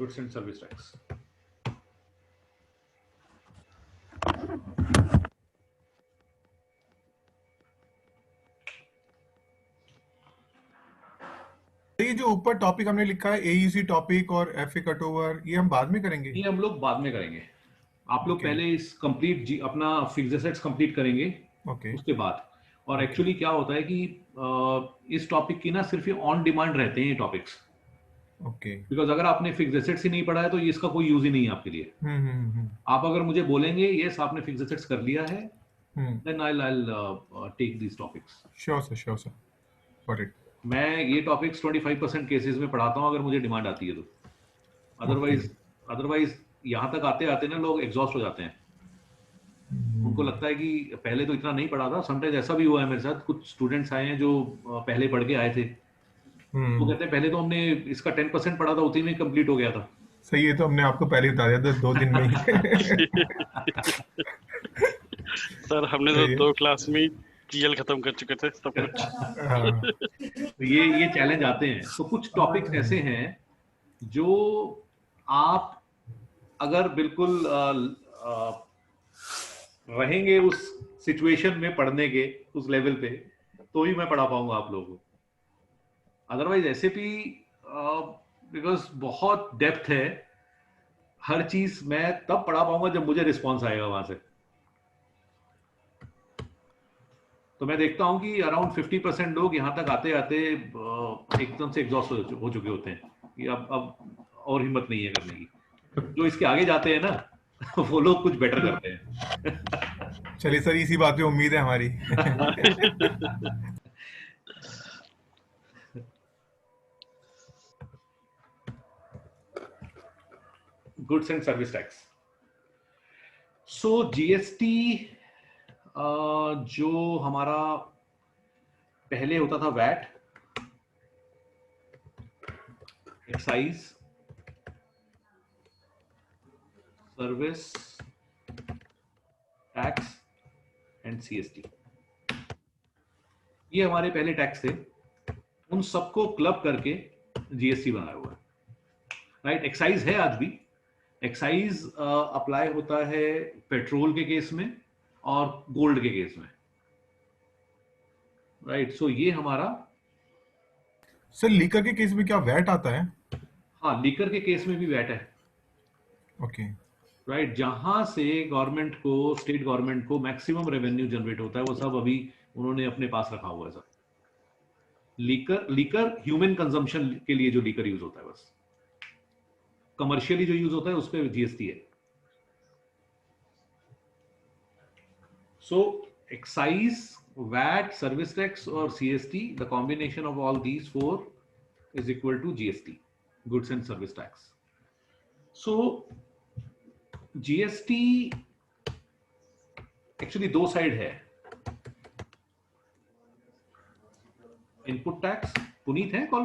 Goods and service tax. ये जो ऊपर टॉपिक हमने लिखा है एईसी टॉपिक और एफए कट ओवर, ये हम बाद में करेंगे। ये हम लोग बाद में करेंगे। आप लोग Okay. पहले इस कंप्लीट अपना फिक्स्ड एसेट्स कंप्लीट करेंगे ओके उसके बाद। और एक्चुअली क्या होता है कि इस टॉपिक की ना सिर्फ ये ऑन डिमांड रहते हैं ये टॉपिक्स, ओके। बिकॉज अगर आपने फिक्स्ड एसेट्स ही नहीं पढ़ा है तो ये इसका कोई यूज ही नहीं है आपके लिए। आप अगर मुझे बोलेंगे यस आपने फिक्स्ड एसेट्स कर लिया है, then I'll take this topics. Sure sir got it. मैं ये टॉपिक्स 25% केसेस में पढ़ाता हूँ अगर मुझे डिमांड आती है तो। अदरवाइज यहाँ तक आते आते ना लोग एग्जॉस्ट हो जाते हैं। उनको लगता है कि पहले तो इतना नहीं पढ़ा था। समटाइम्स ऐसा भी हुआ है मेरे साथ, कुछ स्टूडेंट्स आए हैं जो पहले पढ़ के आए थे, वो कहते हैं पहले तो हमने इसका 10% पढ़ा था, उतनी में कंप्लीट हो गया था। सही है, तो हमने आपको पहले बता दिया था 2 दिन में ही। सर हमने तो 2 क्लास में जीएल खत्म कर चुके थे सब कुछ। तो ये चैलेंज आते हैं। तो कुछ टॉपिक्स ऐसे हैं जो आप अगर बिल्कुल रहेंगे उस सिचुएशन में पढ़ने के उस लेवल पे तो ही मैं पढ़ा पाऊंगा आप लोगों को। अदरवाइज ऐसे भी बिकॉज बहुत डेप्थ है, हर चीज मैं तब पढ़ा पाऊंगा जब मुझे रिस्पॉन्स आएगा वहां से। तो मैं देखता हूं कि अराउंड 50% लोग यहाँ तक आते आते एकदम से एग्जॉस्ट हो चुके होते हैं कि अब और हिम्मत नहीं है करने की। जो इसके आगे जाते हैं ना वो लोग कुछ बेटर करते हैं। चलिए सर, इसी बात पे उम्मीद है हमारी। Goods and service tax. So GST जो हमारा पहले होता था VAT, excise, service tax and CST, ये हमारे पहले टैक्स थे। उन सबको क्लब करके जीएसटी बनाया हुआ है, राइट। एक्साइज है आज भी। एक्साइज अप्लाई होता है पेट्रोल के केस में और गोल्ड के केस में, राइट। सो ये हमारा। सर लीकर के केस में क्या वैट आता है? हाँ, लीकर के केस में भी वैट है, ओके। राइट। जहां से गवर्नमेंट को, स्टेट गवर्नमेंट को मैक्सिमम रेवेन्यू जनरेट होता है वो सब अभी उन्होंने अपने पास रखा हुआ है सब। लीकर ह्यूमन कंजम्पशन के लिए जो लीकर यूज होता है, बस कमर्शियली जो यूज होता है उस पर जीएसटी है। So excise, VAT, service tax और CST, the combination of all these 4 is equal to GST, goods and service tax. So GST actually 2 side है। इनपुट टैक्स, पुनीत है कॉल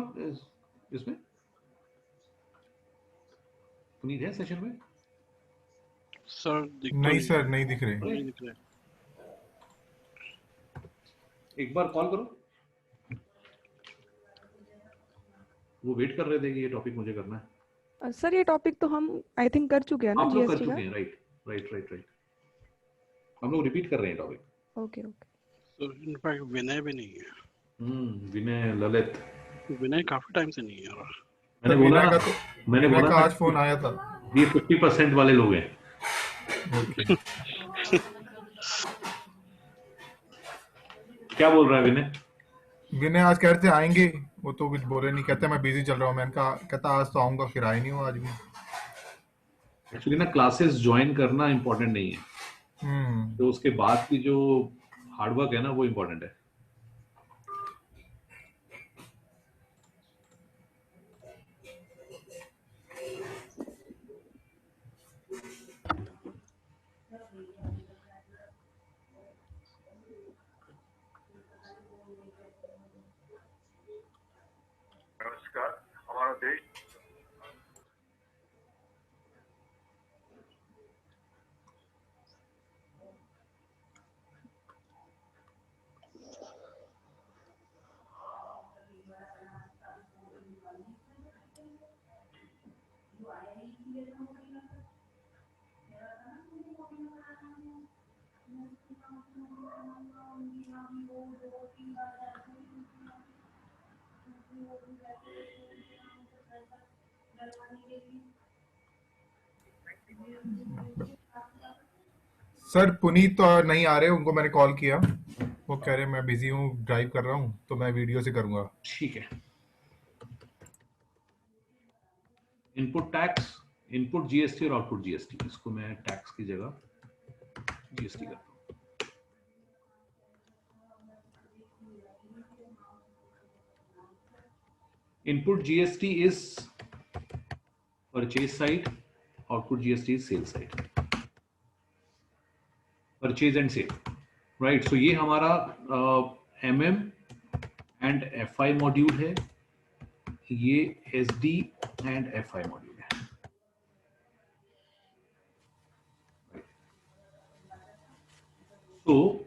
इसमें? पुनीत है सेशन में? सर नहीं सर, नहीं दिख रहे। नहीं दिख रहे। एक बार कॉल करो। वो वेट कर रहे थे कि ये टॉपिक मुझे करना है। सर ये टॉपिक तो हम आई थिंक कर चुके हैं ना, आप लोग कर जीएसटी का। चुके हैं, राइट। हम लोग रिपीट कर रहे हैं टॉपिक। ओके। सर इनफैक्ट विनय भी नहीं है। विनय, ललित, विनय काफी टाइम से नहीं है यार। मैंने बोला आज फोन आया था। ये 50% वाले लोग हैं। क्या बोल रहा है विनय? विनय आज कह रहे थे आएंगे, वो तो कुछ बोले नहीं, कहते मैं बिजी चल रहा हूँ। मैंने कहा, कहता आज तो आऊंगा, फिर आए नहीं हो आज भी। एक्चुअली ना क्लासेस ज्वाइन करना इंपॉर्टेंट नहीं है, तो उसके बाद की जो हार्डवर्क है ना वो इंपॉर्टेंट है। नमस्कार। हमारा देश सर पुनीत तो नहीं आ रहे, उनको मैंने कॉल किया, वो कह रहे मैं बिजी हूँ, ड्राइव कर रहा हूँ, तो मैं वीडियो से करूंगा। ठीक है। इनपुट टैक्स, इनपुट जीएसटी और आउटपुट जीएसटी, इसको मैं टैक्स की जगह जीएसटी करता हूँ। Input GST is purchase side, output GST is sale side, purchase and sale, right. So ये हमारा एमएम एंड एफआई मॉड्यूल है, ये एसडी एंड एफआई मॉड्यूल है। तो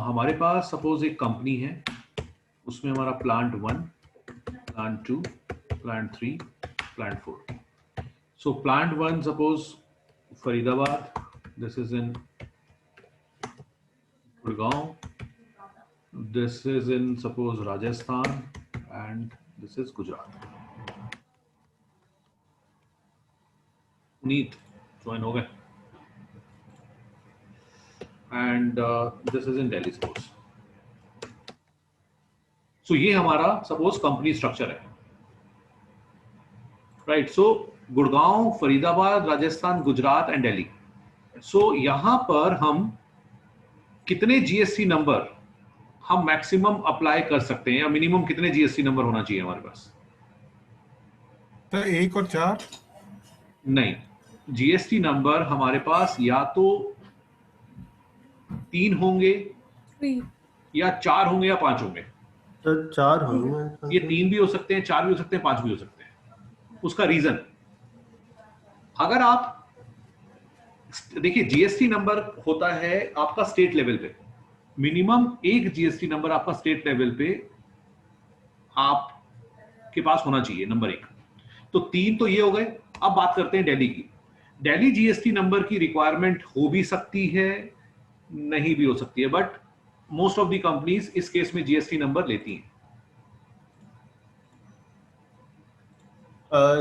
हमारे पास सपोज एक कंपनी है, उसमें हमारा plant 1, plant 2, plant 3, plant 4। So plant 1 suppose Faridabad, this is in Gurgaon, this is in suppose Rajasthan and this is Gujarat. Punit join हो गए, and this is in Delhi suppose. So ये हमारा सपोज कंपनी स्ट्रक्चर है, right. So Gurgaon, Faridabad, Rajasthan, Gujarat and Delhi. So यहां पर हम कितने GST number हम मैक्सिमम अप्लाई कर सकते हैं, या मिनिमम कितने जीएसटी नंबर होना चाहिए हमारे पास? तो 1 और 4 नहीं, जीएसटी नंबर हमारे पास या तो 3 होंगे, 3 या 4 होंगे, या 5 होंगे। तो 4 होंगे। ये 3 भी हो सकते हैं, 4 भी हो सकते हैं, 5 भी हो सकते हैं। उसका रीजन, अगर आप देखिए जीएसटी नंबर होता है आपका स्टेट लेवल पे, मिनिमम एक जीएसटी नंबर आपका स्टेट लेवल पे आपके पास होना चाहिए, नंबर 1। तो 3 तो ये हो गए। अब बात करते हैं दिल्ली की। दिल्ली जीएसटी नंबर की रिक्वायरमेंट हो भी सकती है, नहीं भी हो सकती है, but most of the companies इस केस में जीएसटी नंबर लेती हैं।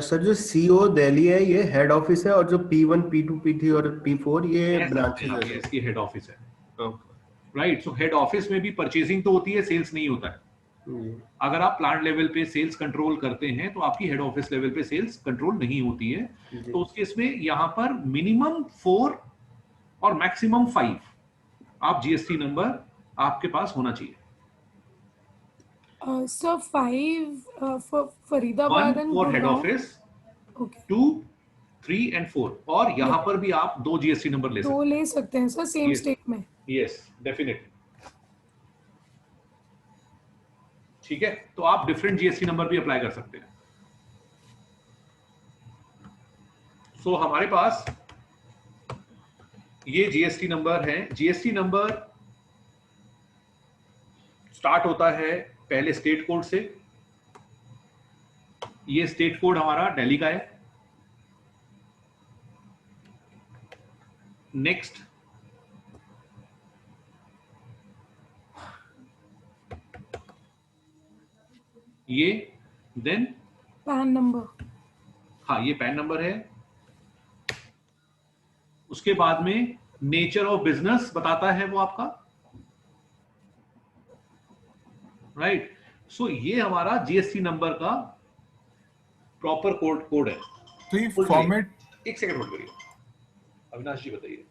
सर जो सीओ दिल्ली है ये हेड ऑफिस है, और जो P1, P2, P3 और P4 ये ब्रांचेस है। इसकी हेड ऑफिस है, राइट। सो हेड ऑफिस में भी परचेजिंग तो होती है, सेल्स नहीं होता है। अगर आप प्लांट लेवल पे सेल्स कंट्रोल करते हैं तो आपकी हेड ऑफिस लेवल पे सेल्स कंट्रोल नहीं होती है। तो उस केस में यहां पर मिनिमम 4 और मैक्सिमम 5 आप जीएसटी नंबर आपके पास होना चाहिए। So 5 for Faridabad 1 and for head Gurgaon. Office, Okay. 2, 3 and 4, और यहां पर भी आप 2 जीएसटी नंबर ले 2 सकते ले सकते हैं सर सेम Yes. स्टेट में। हैं। Yes, definitely. ठीक है, तो आप डिफरेंट जीएसटी नंबर भी अप्लाई कर सकते हैं। सो हमारे पास ये जीएसटी नंबर है। जीएसटी नंबर स्टार्ट होता है पहले स्टेट कोड से। ये स्टेट कोड हमारा दिल्ली का है। नेक्स्ट ये, देन पैन नंबर। हाँ, ये पैन नंबर है। उसके बाद में नेचर ऑफ बिजनेस बताता है वो आपका, राइट। सो ये हमारा जीएसटी नंबर का प्रॉपर कोड है। तो ये फॉर्मेट, एक सेकंड होल्ड करिए। अविनाश जी बताइए।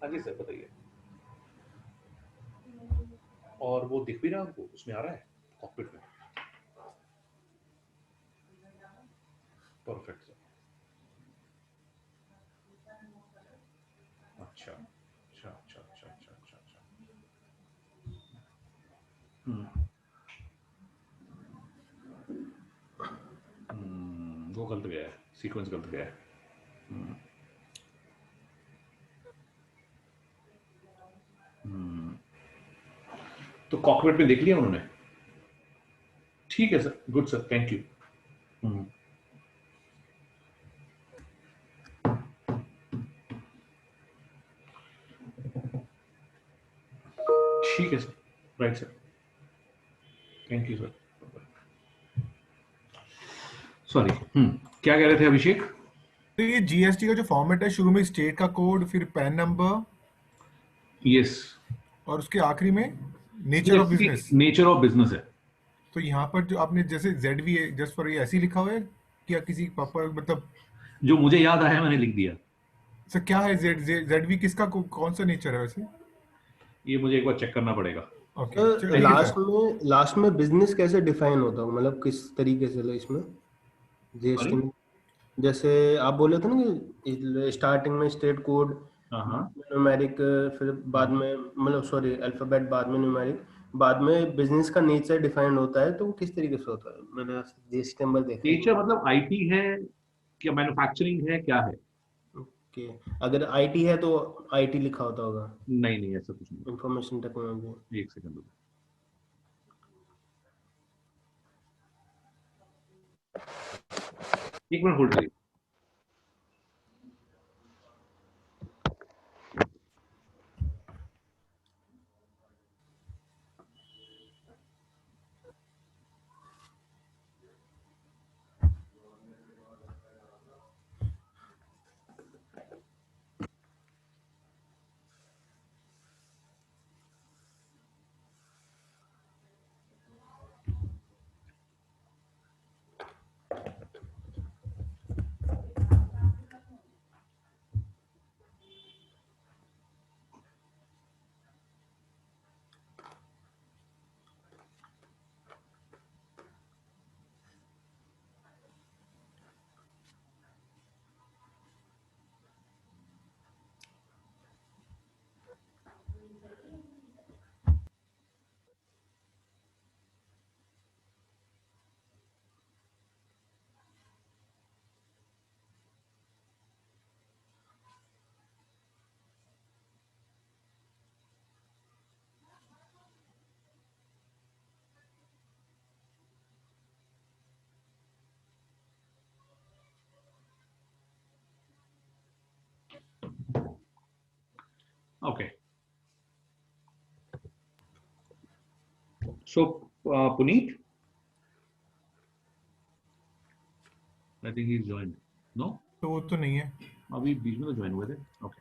हाँ जी सर बताइए। और वो दिख भी रहा है हमको, उसमें आ रहा है कॉकपिट में। Perfect sir. अच्छा अच्छा अच्छा अच्छा अच्छा अच्छा अच्छा। वो गलत गया है, सीक्वेंस गलत गया है। तो कॉकपिट में देख लिया उन्होंने? ठीक है sir, good sir, thank you. ठीक है sir, right sir, thank you sir. Sorry, क्या कह रहे थे अभिषेक? तो ये जीएसटी का जो फॉर्मेट है, शुरू में स्टेट का कोड, फिर पैन नंबर, यस, और उसके आखिरी में nature of business. Nature of business है। तो यहाँ पर जो आपने जैसे ZV जस्ट फॉर, ये ऐसे ही लिखा हुआ है क्या किसी प्रॉपर, मतलब जो मुझे याद आया मैंने लिख दिया। सर क्या है ZV, किसका कौन सा नेचर है वैसे? ये मुझे एक बार चेक करना पड़ेगा। ओके, चलिए लास्ट में बिजनेस कैसे डिफाइन होता है, मतलब किस तरीके से इसमें जीएसटी में? जैसे आप बोले थे ना कि स्टार्टिंग में स्टेट कोड, न्यूमेरिक, फिर बाद में मतलब सॉरी अल्फाबेट, बाद में न्यूमेरिक, बाद में बिजनेस का नेचर डिफाइंड होता है, तो वो किस तरीके से होता है? मैंने जीएसटी नंबर देखा। नेचर मतलब आईटी है क्या, मैन्युफैक्चरिंग है, क्या है? ओके, अगर आईटी है तो आईटी लिखा होता होगा। नहीं नहीं, ऐसा कुछ नहीं। Information technology. एक सेकंड, एक मिनट होल्ड करिए। Okay. So, Puneet, I think he's joined. No? तो वो तो नहीं है अभी बीच में तो ज्वाइन हुए थे। ओके,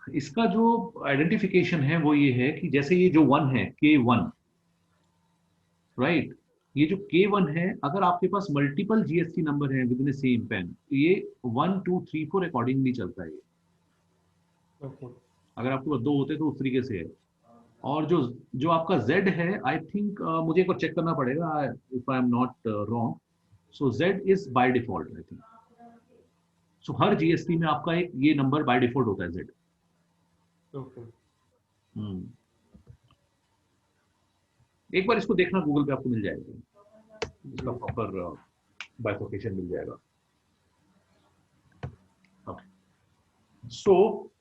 इसका जो आइडेंटिफिकेशन है वो ये है कि जैसे ये जो 1 है, K1, राइट, ये जो K1 है, अगर आपके पास मल्टीपल जीएसटी नंबर है विद इन सेम पेन, तो ये 1 2 3 4 अकॉर्डिंगली चलता है ये। अगर आपके पास 2 होते तो उस तरीके से है। और जो जो आपका Z है, आई थिंक मुझे एक बार चेक करना पड़ेगा, if I am not wrong, so Z is by default, I think. So her GST में आपका एक ये नंबर बाय डिफॉल्ट होता है, Z। एक बार इसको देखना, गूगल पे आपको मिल जाएगा, इसका प्रॉपर बाइफर्केशन मिल जाएगा। सो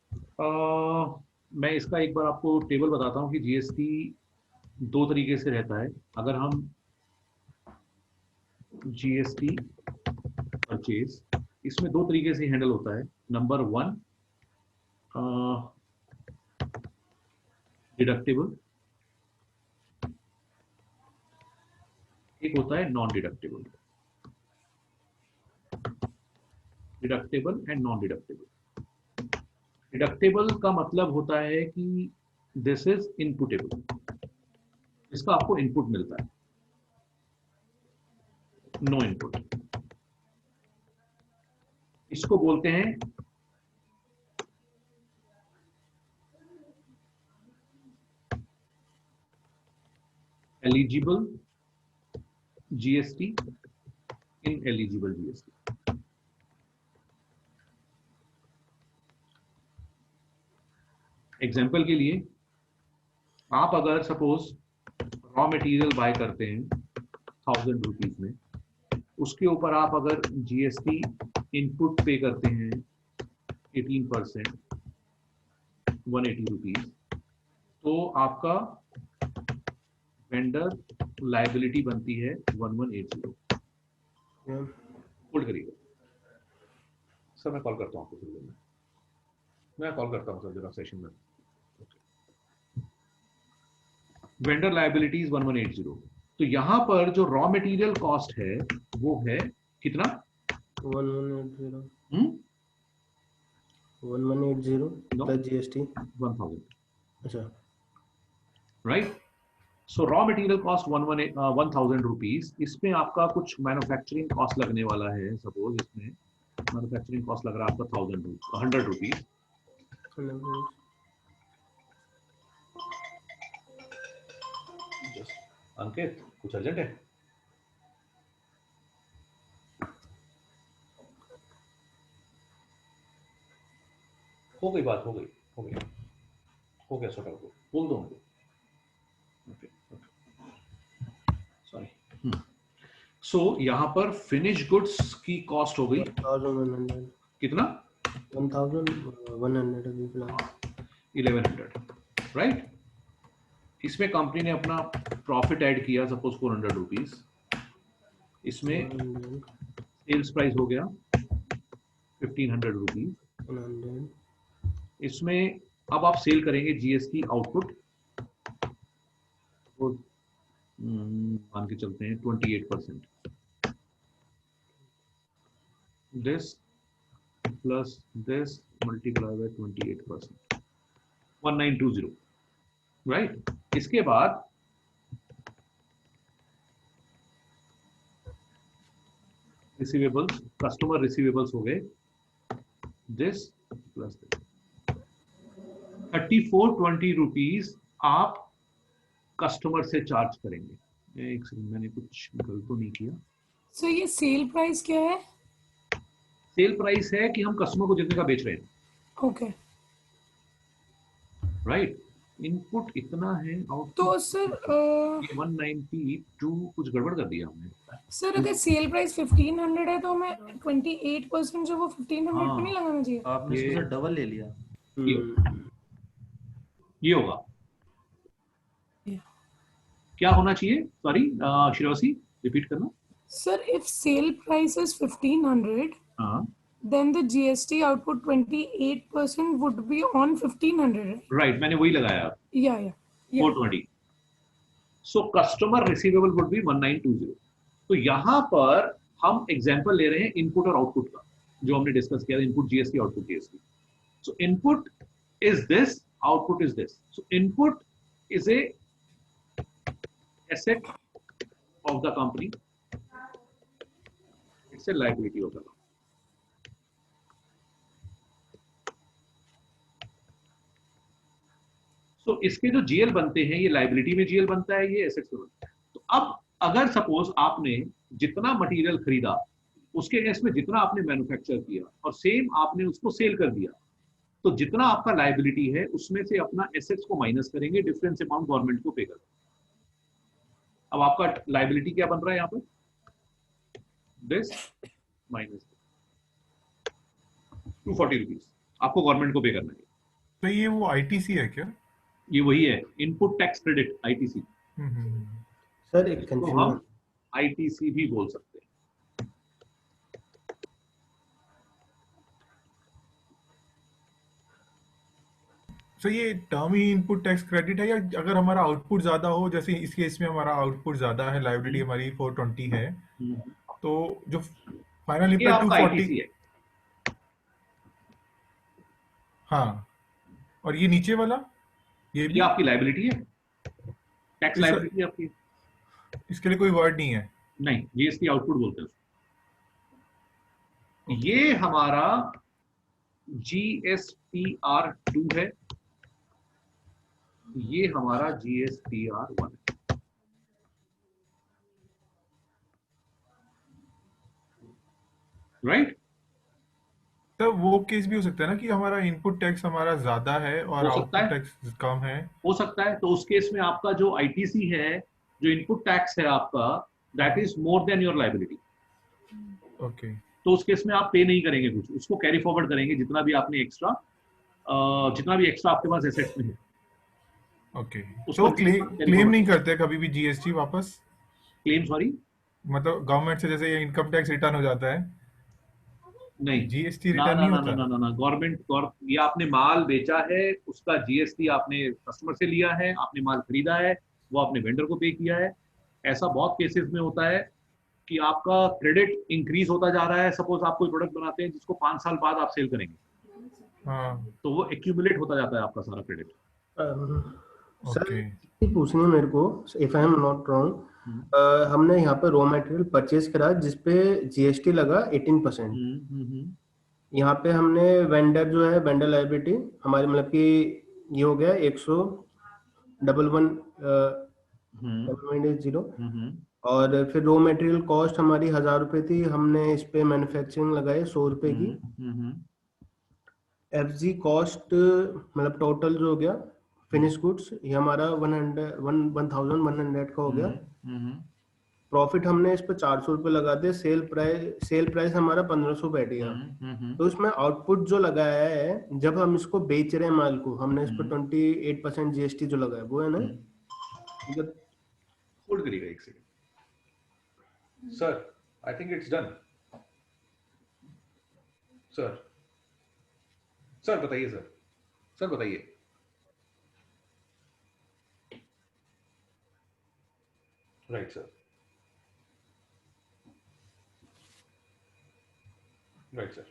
मैं इसका एक बार आपको टेबल बताता हूँ कि जीएसटी 2 तरीके से रहता है। अगर हम जीएसटी परचेज, इसमें 2 तरीके से हैंडल होता है। नंबर 1, डिडक्टेबल, एक होता है non deductible. Deductible and non deductible. Deductible का मतलब होता है कि दिस इज इनपुटेबल, इसका आपको इनपुट मिलता है, नो इनपुट। इसको बोलते हैं eligible GST, ineligible GST. Example के लिए, आप अगर सपोज रॉ मटेरियल बाय करते हैं 1000 रुपीज में, उसके ऊपर आप अगर जीएसटी इनपुट पे करते हैं 18%, 180 रुपीज, तो आपका वेंडर लायबिलिटी बनती है 1180। होल्ड करिएगा सर, मैं कॉल करता हूँ आपको, मैं कॉल करता हूँ सर जरा सेशन में। Vendor liabilities 1180। तो यहाँ पर जो रॉ मटेरियल कॉस्ट है वो है कितना? 1180 हम्म 1180 No. प्लस जीएसटी 1000, अच्छा राइट? सो रॉ मटेरियल कॉस्ट 1000 रुपीज। इसमें आपका कुछ मैन्युफैक्चरिंग कॉस्ट लगने वाला है। सपोज इसमें मैन्युफैक्चरिंग कॉस्ट लग रहा है आपका 100 रुपीज। अंकित कुछ अर्जेंट है? हो गई बात, हो गया सॉर्ट आउट, बोल दो उनको। Okay sorry. सो यहाँ पर फिनिश गुड्स की कॉस्ट हो गई 1100 कितना? 1100 अभी फिलहाल 1100, राइट? इसमें कंपनी ने अपना प्रॉफिट ऐड किया सपोज 400 रुपीज। इसमें सेल्स प्राइस हो गया 1500 रुपीज। 100 इसमें अब आप सेल करेंगे जीएसटी आउटपुट, तो मान के चलते हैं 28%। This plus this multiply by 28%, 1920, right? इसके बाद रिसीवेबल्स, कस्टमर रिसीवेबल्स हो गए दिस प्लस दिस। 3420 रुपीज आप कस्टमर से चार्ज करेंगे। एक सेकंड, मैंने कुछ गलत तो नहीं किया? सो ये सेल प्राइस क्या है? सेल प्राइस है कि हम कस्टमर को जितने का बेच रहे हैं, ओके राइट? इनपुट इतना है, आउटपुट तो सर 192 कुछ गड़बड़ कर दिया हमने। सर अगर सेल प्राइस 1500 है तो मैं 28% जो वो 1500 पे नहीं लगाना चाहिए? आपने इसको सर डबल ले लिया। ये होगा Yeah. क्या होना चाहिए? सॉरी श्रेयसी, रिपीट करना। Sir, if sale price is 1500, हाँ, then the GST output 28% would be on 1500, right? Right, मैंने वही लगाया Yeah. 420। So customer receivable would be 1920। तो यहाँ पर हम एग्जांपल ले रहे हैं इनपुट और आउटपुट का, जो हमने डिस्कस किया था, input GST output GST. So input is this, output is this. So input is a asset of the company, it's a liability of the company. So इसके जो जीएल बनते हैं, ये लाइबिलिटी में जीएल बनता है, ये एसेट्स में बनता है। तो अब अगर सपोज आपने जितना मटेरियल खरीदा उसके अगेंस्ट में जितना आपने मैन्युफैक्चर किया और सेम आपने उसको सेल कर दिया, तो जितना आपका लाइबिलिटी है उसमें से अपना एसेट्स को माइनस करेंगे, डिफरेंस अमाउंट गवर्नमेंट को पे करेंगे। अब आपका लाइबिलिटी क्या बन रहा है यहाँ पर? दिस माइनस 240 रुपीज आपको गवर्नमेंट को पे करना है। तो ये वो आईटीसी है क्या? ये वही है, input tax credit, ITC. Sir एक तो कंज्यूमर हम आईटीसी भी बोल सकते हैं। सो ये टर्म ही इनपुट टैक्स क्रेडिट है, या अगर हमारा आउटपुट ज्यादा हो, जैसे इस केस में हमारा आउटपुट ज्यादा है, लाइबिलिटी हमारी 420 है, तो जो फाइनल ये इम्पैक्ट आपका 240 आईटीसी है। हाँ, और ये नीचे वाला ये भी ये आपकी लाइबिलिटी है, टैक्स इस- लाइबिलिटी आपकी। इसके लिए कोई वर्ड नहीं है। नहीं, जीएसटी आउटपुट बोलते हैं उसको। ये हमारा GSTR2 है, ये हमारा GSTR1 है। राइट? तो वो केस भी हो सकता है ना कि हमारा इनपुट टैक्स हमारा ज्यादा है और हो सकता आउटपुट है। टैक्स कम है। हो सकता है। तो उस केस में आपका जो आईटीसी है, जो इनपुट टैक्स है आपका, that is more than your liability. Okay, तो उस केस में आप पे नहीं करेंगे कुछ, उसको कैरी फॉरवर्ड करेंगे जितना भी आपने एक्स्ट्रा, जितना भी एक्स्ट्रा आपके पास एसेट्स में है। ओके। उसको तो क्लेम नहीं करते कभी भी जीएसटी वापस? क्लेम, सॉरी, मतलब गवर्नमेंट से जैसे इनकम टैक्स रिटर्न हो जाता है, नहीं, जीएसटी ना रिटर्न ना नहीं ना होता? ना ना ना, गवर्नमेंट, ये आपने माल बेचा है, उसका जीएसटी आपने कस्टमर से लिया है, आपने माल खरीदा है, वो आपने वेंडर को पे किया है। ऐसा बहुत केसेस में होता है कि आपका क्रेडिट इंक्रीज होता जा रहा है। सपोज आप कोई प्रोडक्ट बनाते हैं जिसको 5 साल बाद आप सेल करेंगे, तो वो एक्यूमुलेट होता जाता है आपका सारा क्रेडिट। सर पूछनी है मेरे को, if I am not wrong, हमने यहाँ पे रॉ मटेरियल परचेज करा जिसपे जीएसटी लगा 18%। यहाँ पे हमने वेंडर जो है, वेंडर लायबिलिटी हमारी मतलब कि ये हो गया 100 और फिर रॉ मटेरियल कॉस्ट हमारी 1000 रुपए थी, हमने इस पे मैन्युफैक्चरिंग लगाई 100 रुपए की। एफजी कॉस्ट मतलब टोटल जो हो गया फिनिश गुड्स ये हमारा 1100 का हो गया। प्रॉफिट हमने इस पे 400 रुपए लगा दिए, सेल प्राइस हमारा 1500 बैठ गया। तो इसमें आउटपुट जो लगाया है, जब हम इसको बेच रहे हैं माल को, हमने इस पर 28% जीएसटी जो लगाया वो है ना। होल्ड करिएगा एक second sir, I think it's done. Sir बताइए सर बताइए। Right sir, right sir.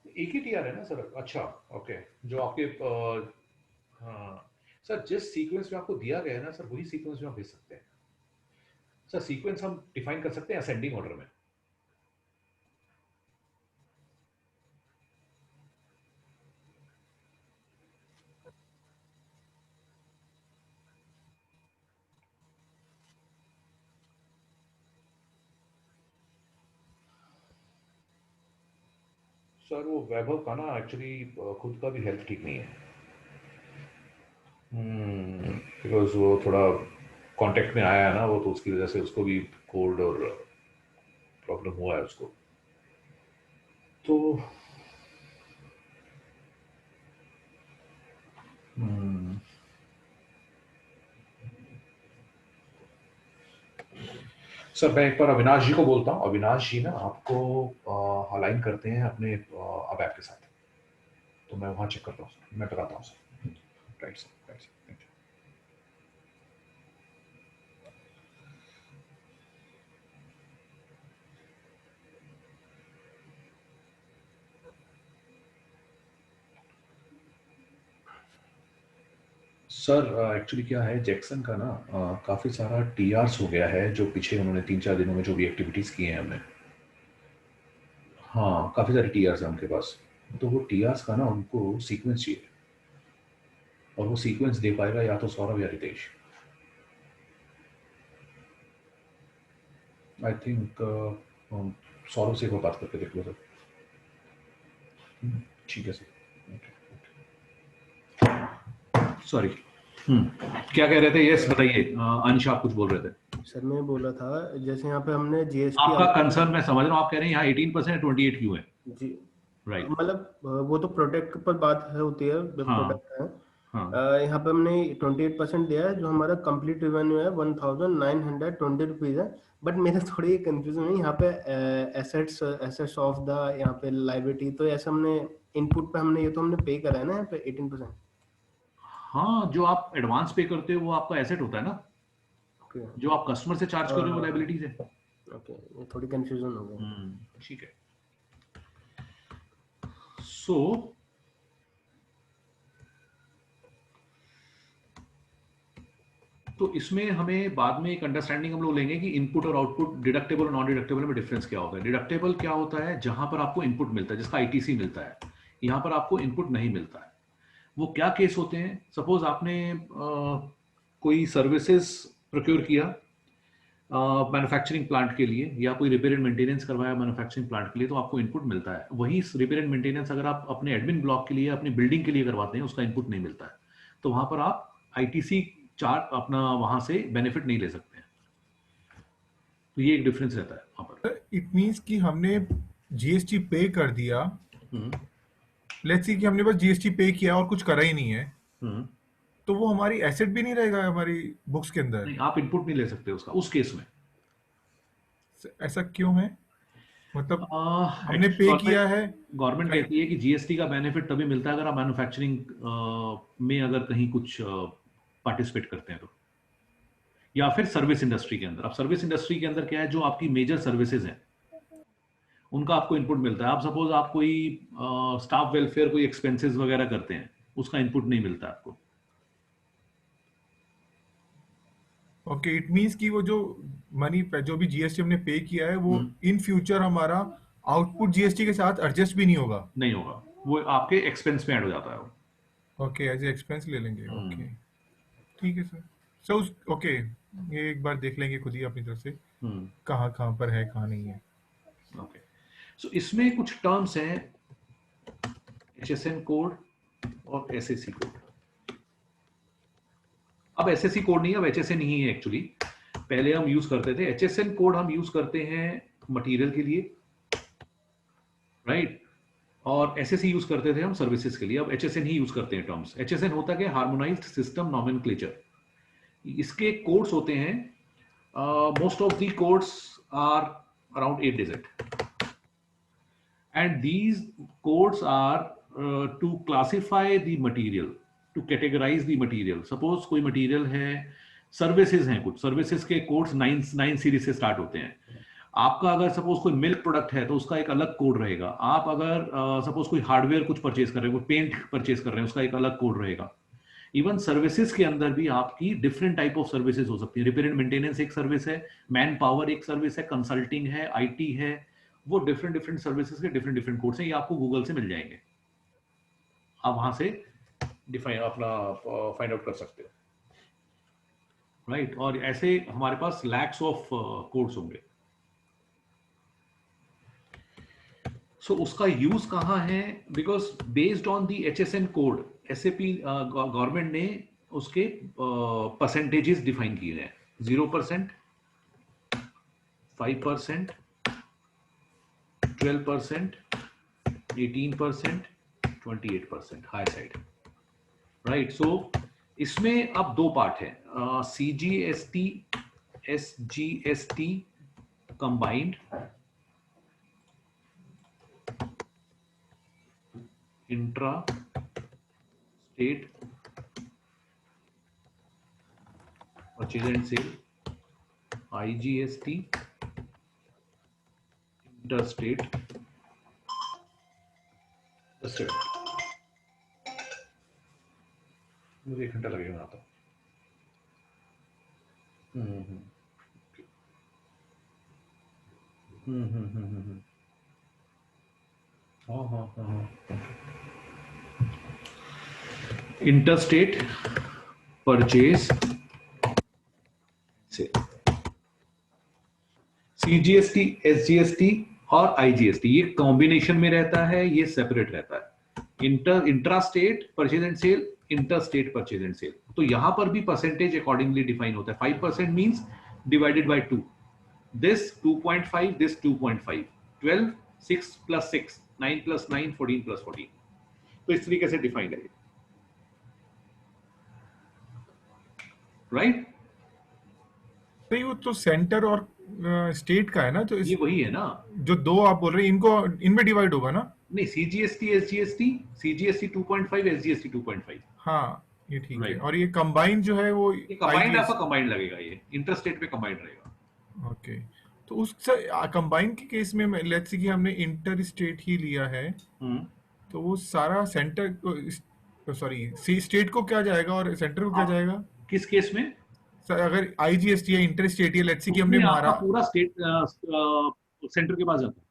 एक ही टीआर है ना सर? अच्छा ओके, जो आपके हाँ सर, जिस सीक्वेंस में आपको दिया गया है ना सर, वही सीक्वेंस में आप भेज सकते हैं सर। सीक्वेंस हम डिफाइन कर सकते हैं असेंडिंग ऑर्डर में। सर वो वैभव का ना एक्चुअली खुद का भी हेल्थ ठीक नहीं है, बिकॉज वो थोड़ा कांटेक्ट में आया है ना वो, तो उसकी वजह से उसको भी कोल्ड और प्रॉब्लम हुआ है उसको। तो सर मैं एक बार अविनाश जी को बोलता हूँ। अविनाश जी ना आपको अलाइन करते हैं अपने अब ऐप के साथ, तो मैं वहाँ चेक करता हूँ सर, मैं बताता हूँ sir. Right sir, thank you. Sir actually क्या है, जैक्सन का ना काफ़ी सारा टीआरस हो गया है, जो पीछे उन्होंने 3-4 दिनों में जो भी एक्टिविटीज़ की हैं हमने। हाँ काफ़ी सारे टीआरस हैं उनके पास, तो वो टीआरस का ना उनको सीक्वेंस चाहिए, और वो सीक्वेंस दे पाएगा या तो सौरभ या रितेश। आई थिंक सौरभ से एक बार बात करके देख लो सर। ठीक है सर, सॉरी। क्या कह रहे थे? यस बताइए, अंश आप कुछ बोल रहे थे। सर मैं बोला था जैसे यहाँ पे हमने जीएसटी, आपका कंसर्न मैं समझ रहा हूँ, आप कह रहे हैं यहाँ 18% 28 क्यों है? जी राइट, मतलब वो तो प्रोडक्ट पर बात है होती है, प्रोडक्ट है। यहाँ पे हमने 28% दिया है, जो हमारा कंप्लीट रेवेन्यू है 1920 रुपीज है। बट मेरा थोड़ी कंफ्यूजन है यहाँ पे एसेट्स ऑफ द यहाँ पे लाइबिलिटी, तो ऐसा हमने इनपुट पे हमने ये तो हमने पे करा है ना यहाँ पे 18%। हाँ, जो आप एडवांस पे करते हो वो आपका एसेट होता है ना, जो आप कस्टमर से चार्ज कर रहे हो लायबिलिटीज है। ओके, ये थोड़ी कंफ्यूजन हो गई। ठीक है। सो तो इसमें हमें बाद में एक अंडरस्टैंडिंग हम लोग लेंगे कि इनपुट और आउटपुट, डिडक्टेबल और नॉन डिडक्टेबल में डिफरेंस क्या होता है। डिडक्टेबल क्या होता है? जहां पर आपको इनपुट मिलता है, जिसका आईटीसी मिलता है। यहां पर आपको इनपुट नहीं मिलता है। वो क्या केस होते हैं? सपोज आपने कोई सर्विसेज प्रोक्योर किया मैन्युफैक्चरिंग प्लांट के लिए, या कोई रिपेयर एंड मेंटेनेंस करवाया मैन्युफैक्चरिंग प्लांट के लिए, तो आपको इनपुट मिलता है। वही रिपेयर एंड मेंटेनेंस अगर आप अपने एडमिन ब्लॉक के लिए, अपनी बिल्डिंग के लिए करवाते हैं, उसका इनपुट नहीं मिलता है। तो वहां पर आप आईटीसी चार्ट अपना वहां से बेनिफिट नहीं ले सकते हैं। तो ये एक डिफरेंस रहता है वहां पर। इट मींस कि हमने जीएसटी पे कर दिया, लेट्स सी कि हमने बस जीएसटी पे किया और कुछ करा ही नहीं है, तो वो हमारी एसेट भी नहीं रहेगा हमारी बुक्स के अंदर? नहीं, आप इनपुट नहीं ले सकते उसका उस केस में। ऐसा क्यों है? मतलब हमने पे किया है। गवर्नमेंट कहती है कि जीएसटी का बेनिफिट तभी मिलता है अगर आप मैन्युफैक्चरिंग में अगर कहीं कुछ पार्टिसिपेट करते हैं तो, या फिर सर्विस इंडस्ट्री के अंदर। अब सर्विस इंडस्ट्री के अंदर क्या है, जो आपकी मेजर सर्विसेज हैं उनका आपको इनपुट मिलता है। आप सपोज आप कोई स्टाफ वेलफेयर कोई एक्सपेंसेस वगैरह करते हैं, उसका इनपुट नहीं मिलता आपको। ओके, इट मींस कि वो जो मनी जो भी जीएसटी हमने पे किया है वो इन फ्यूचर हमारा आउटपुट जीएसटी के साथ एडजस्ट भी नहीं होगा। नहीं होगा, वो आपके एक्सपेंस में ऐड हो जाता है वो। ओके, एज ए एक्सपेंस ले लेंगे। ओके, ठीक है सर। सो ओके, ये एक बार देख लेंगे खुद ही अपनी तरफ से कहाँ कहाँ पर है कहाँ नहीं है। ओके, सो इसमें कुछ टर्म्स हैं, एचएसएन कोड और एसएससी कोड। अब एसएससी कोड नहीं, अब एचएसएन ही है एक्चुअली। पहले हम यूज करते थे एचएसएन कोड, हम यूज करते हैं मटेरियल के लिए, राइट, और एसएससी यूज करते थे हम सर्विसेज के लिए। अब एचएसएन ही यूज करते हैं टर्म्स। एचएसएन होता है हार्मोनाइज्ड सिस्टम नॉमेनक्लेचर। इसके कोड्स होते हैं, most of the codes are around 8 digit, and these codes are to classify the material, to categorize the material. Suppose कोई material है, सर्विसेज हैं, कुछ सर्विसेज के कोड्स 9 सीरीज से स्टार्ट होते हैं। आपका अगर सपोज कोई मिल्क प्रोडक्ट है तो उसका एक अलग कोड रहेगा। आप अगर सपोज कोई हार्डवेयर कुछ परचेज कर रहे हैं, कोई पेंट परचेज कर रहे हैं, उसका एक अलग कोड रहेगा। इवन सर्विसेज के अंदर भी आपकी डिफरेंट टाइप ऑफ सर्विसेज हो सकती है। रिपेयर एंड मेंटेनेंस एक सर्विस है, मैन पावर एक सर्विस है, कंसल्टिंग है, आईटी है, वो डिफरेंट डिफरेंट सर्विसेज के डिफरेंट डिफरेंट कोड्स हैं। ये आपको गूगल से मिल जाएंगे, आप वहां से डिफाइन अपना फाइंड आउट कर सकते हो, राइट। और ऐसे हमारे पास लैक्स ऑफ कोड्स होंगे। सो उसका यूज कहाँ है, because based on the HSN code SAP government ने उसके परसेंटेजेस डिफाइन किए हैं। 0%, 5%, 12%, 18%, 28%, हाई साइड, राइट। सो इसमें अब दो पार्ट है, CGST, SGST combined, intra state purchase and sale, IGST, inter state, मुझे 1 घंटा लगेगा आता। इंटरस्टेट परचेज से सीजीएसटी, एसजीएसटी और आईजीएसटी ये कॉम्बिनेशन में रहता है, ये सेपरेट रहता है। Intra state purchase and sale, inter state purchase and sale. तो यहां पर भी परसेंटेज अकॉर्डिंगली डिफाइन होता है। 5% means divided by 2, this 2.5, this 2.5, 12, 6 plus 6, 9 plus 9, 14 plus 14। तो इस तरीके से डिफाइन है, राइट। नहीं, वो तो सेंटर और स्टेट का है ना, तो ये वही है ना, जो दो आप बोल रहे हैं इनको इनमें डिवाइड होगा ना। नहीं, सीजीएसटी, एसजीएसटी, सीजीएसटी 2.5, एसजीएसटी 2.5। हाँ, ये ठीक है। Right. और ये कंबाइंड जो है वो ये कंबाइंड आपका कंबाइंड लगेगा, ये इंटरस्टेट पे कंबाइंड रहेगा। ओके, तो उस कंबाइन के केस में लेट्स से कि हमने इंटर स्टेट ही लिया है, तो वो सारा सेंटर को, सॉरी स्टेट को क्या जाएगा और सेंटर को क्या जाएगा किस केस में सर? अगर आईजीएसटी या इंटर स्टेट या लेट्स से कि हमने आपका मारा पूरा स्टेट सेंटर के पास जाता है,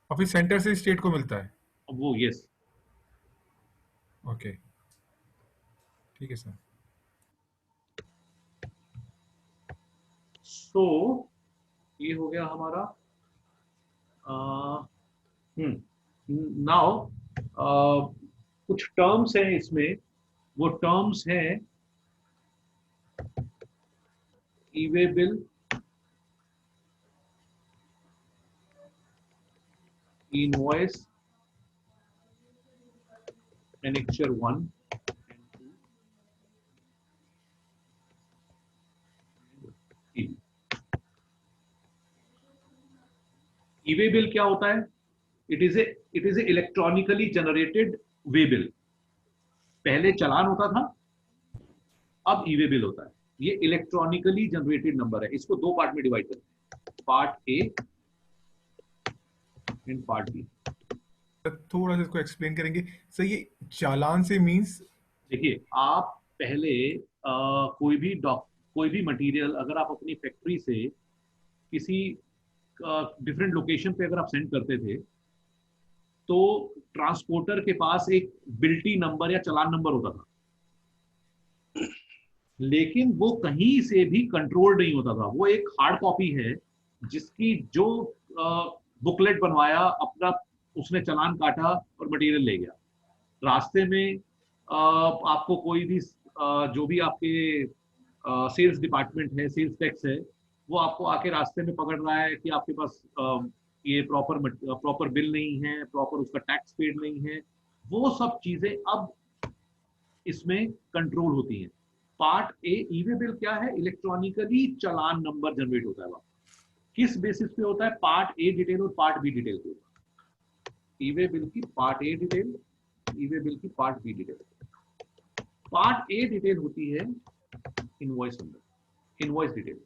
और फिर सेंटर से स्टेट को मिलता है। वो यस। ओके, ठीक है सर। तो ये हो गया हमारा। नाउ कुछ टर्म्स हैं इसमें, वो टर्म्स हैं e-way bill, invoice, annexure 1 and 2। E-way bill क्या होता है? It is a electronically generated way bill. पहले चालान होता था, अब ई-वे बिल होता है। ये इलेक्ट्रॉनिकली जनरेटेड नंबर है। इसको दो पार्ट में डिवाइड करते हैं, part A and part B. थोड़ा सा इसको एक्सप्लेन करेंगे सर? ये चालान से मींस? देखिए, आप पहले कोई भी मटेरियल अगर आप अपनी फैक्ट्री से किसी डिफरेंट लोकेशन पे अगर आप सेंड करते थे, तो ट्रांसपोर्टर के पास एक बिल्टी नंबर या चालान नंबर होता था, लेकिन वो कहीं से भी कंट्रोल नहीं होता था। वो एक हार्ड कॉपी है जिसकी जो बुकलेट बनवाया अपना, उसने चालान काटा और मटेरियल ले गया। रास्ते में आपको कोई भी जो भी आपके सेल्स डिपार्टमेंट है, सेल्स टैक्स है, वो आपको आके रास्ते में पकड़ रहा है कि आपके पास ये प्रॉपर बिल नहीं है, प्रॉपर उसका टैक्स पेड नहीं है। वो सब चीजें अब इसमें कंट्रोल होती हैं। पार्ट ए ई-वे बिल क्या है? इलेक्ट्रॉनिकली चालान नंबर जनरेट होता है। वहां किस बेसिस पे होता है? पार्ट ए डिटेल और पार्ट बी डिटेल पे होता है। ई-वे बिल की part A detail, e way bill की part B detail. Part A detail होती है invoice number, invoice detail,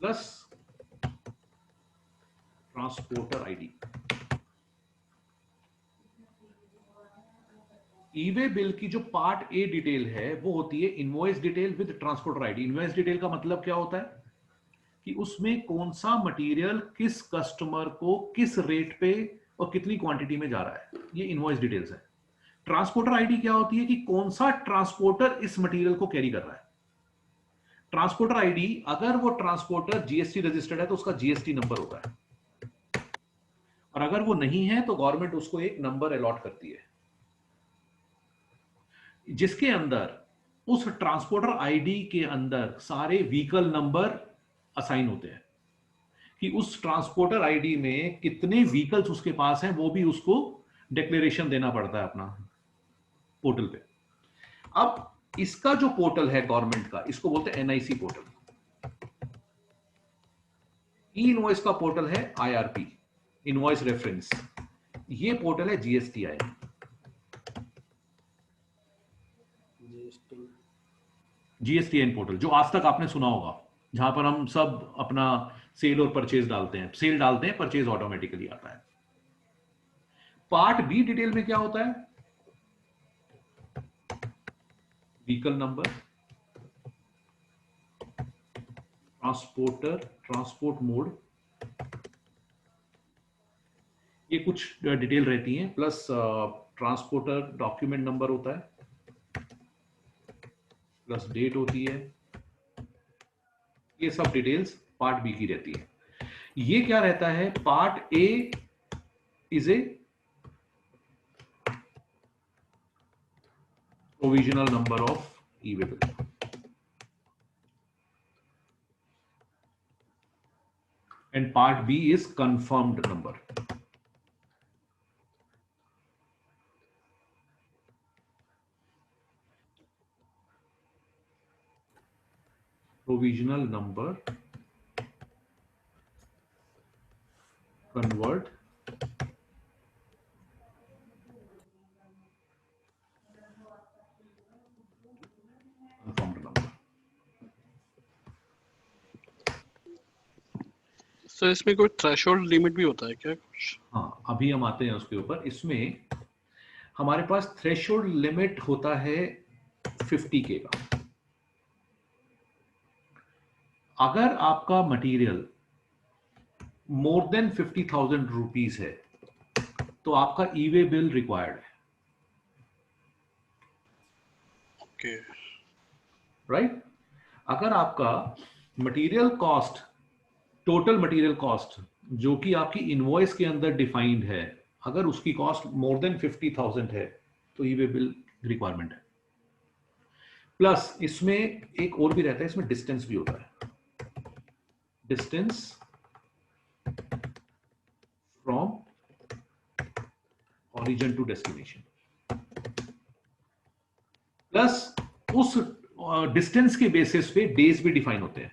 plus transporter ID. E way bill की जो पार्ट ए डिटेल है वो होती है invoice detail with transporter ID. Invoice detail का मतलब क्या होता है कि उसमें कौन सा मटेरियल किस कस्टमर को किस रेट पे और कितनी क्वांटिटी में जा रहा है, ये इनवॉइस डिटेल्स है। ट्रांसपोर्टर आईडी क्या होती है कि कौन सा ट्रांसपोर्टर इस मटेरियल को कैरी कर रहा है। ट्रांसपोर्टर आईडी, अगर वो ट्रांसपोर्टर जीएसटी रजिस्टर्ड है तो उसका जीएसटी नंबर होता है, और अगर वो नहीं है तो गवर्नमेंट उसको एक नंबर अलॉट करती है, जिसके अंदर उस ट्रांसपोर्टर आईडी के अंदर सारे व्हीकल नंबर असाइन होते हैं कि उस ट्रांसपोर्टर आईडी में कितने व्हीकल्स उसके पास हैं, वो भी उसको डिक्लेरेशन देना पड़ता है अपना पोर्टल पे। अब इसका जो पोर्टल है गवर्नमेंट का, इसको बोलते हैं एनआईसी पोर्टल। ई इनवॉइस का पोर्टल है आईआरपी, इनवॉइस रेफरेंस। ये पोर्टल है जीएसटीआई, जीएसटीएन पोर्टल, जो आज तक आपने सुना होगा, जहां पर हम सब अपना सेल और परचेज डालते हैं। सेल डालते हैं, परचेज ऑटोमेटिकली आता है। पार्ट बी डिटेल में क्या होता है? Vehicle number, transporter, transport mode, ये कुछ डिटेल रहती हैं, प्लस ट्रांसपोर्टर डॉक्यूमेंट नंबर होता है, प्लस डेट होती है। ये सब डिटेल्स पार्ट बी की रहती है। ये क्या रहता है? Part A is a provisional number of e-way bill, and part B is confirmed number. Provisional number, convert, confirmed number. Sir इसमें कोई थ्रेशोल्ड लिमिट भी होता है क्या कुछ? हाँ, अभी हम आते हैं उसके ऊपर। इसमें हमारे पास थ्रेशोल्ड लिमिट होता है 50K का। अगर आपका मटेरियल मोर देन 50,000 रुपीज है तो आपका ई-वे बिल रिक्वायर्ड है। Okay, right? अगर आपका material cost, total material cost जो कि आपकी इनवॉइस के अंदर डिफाइंड है, अगर उसकी कॉस्ट मोर देन 50,000 है तो ई-वे बिल रिक्वायरमेंट है। प्लस इसमें एक और भी रहता है, इसमें डिस्टेंस भी होता है, distance from origin to destination. Plus distance के बेसिस पे डेज भी डिफाइन होते हैं,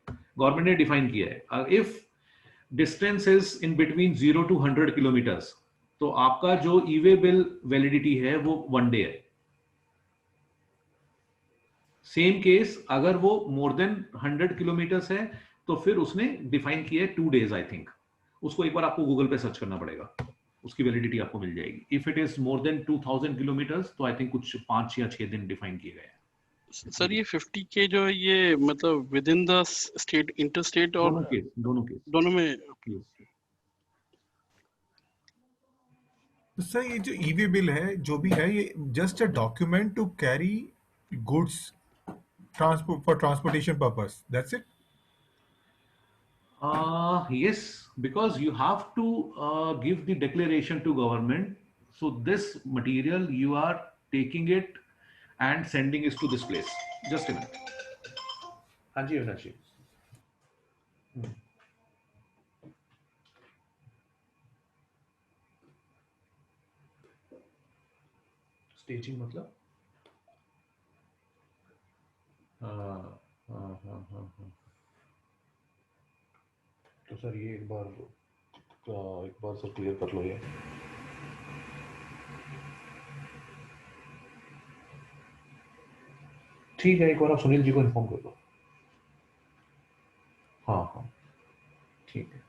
गवर्नमेंट ने डिफाइन किया है। If distance is in between 0 to 100 kilometres, तो आपका जो ईवे बिल वैलिडिटी है वो 1 डे है। सेम केस अगर वो मोर देन 100 किलोमीटर्स है तो फिर उसने डिफाइन किया है 2 days आई थिंक। उसको एक बार आपको गूगल पे सर्च करना पड़ेगा, उसकी वैलिडिटी आपको मिल जाएगी। If it is more than 2000 kilometres तो आई थिंक कुछ 5 या 6 दिन डिफाइन किए गए हैं। सर ये 50 के जो है ये मतलब with in the state, inter state और दोनों केस दोनों में। तो सर ये जो ईवी बिल है जो भी है ये just a document to carry goods transport for transportation purpose, that's it? Yes, because you have to give the declaration to government. So this material you are taking it and sending it to this place. Just a minute. हाँ जी अविनाश जी। Staging मतलब? हाँ। तो sir ये एक बार sir clear कर लो ये। ठीक है, एक बार आप सुनील जी को इन्फॉर्म कर दो। हाँ ठीक है।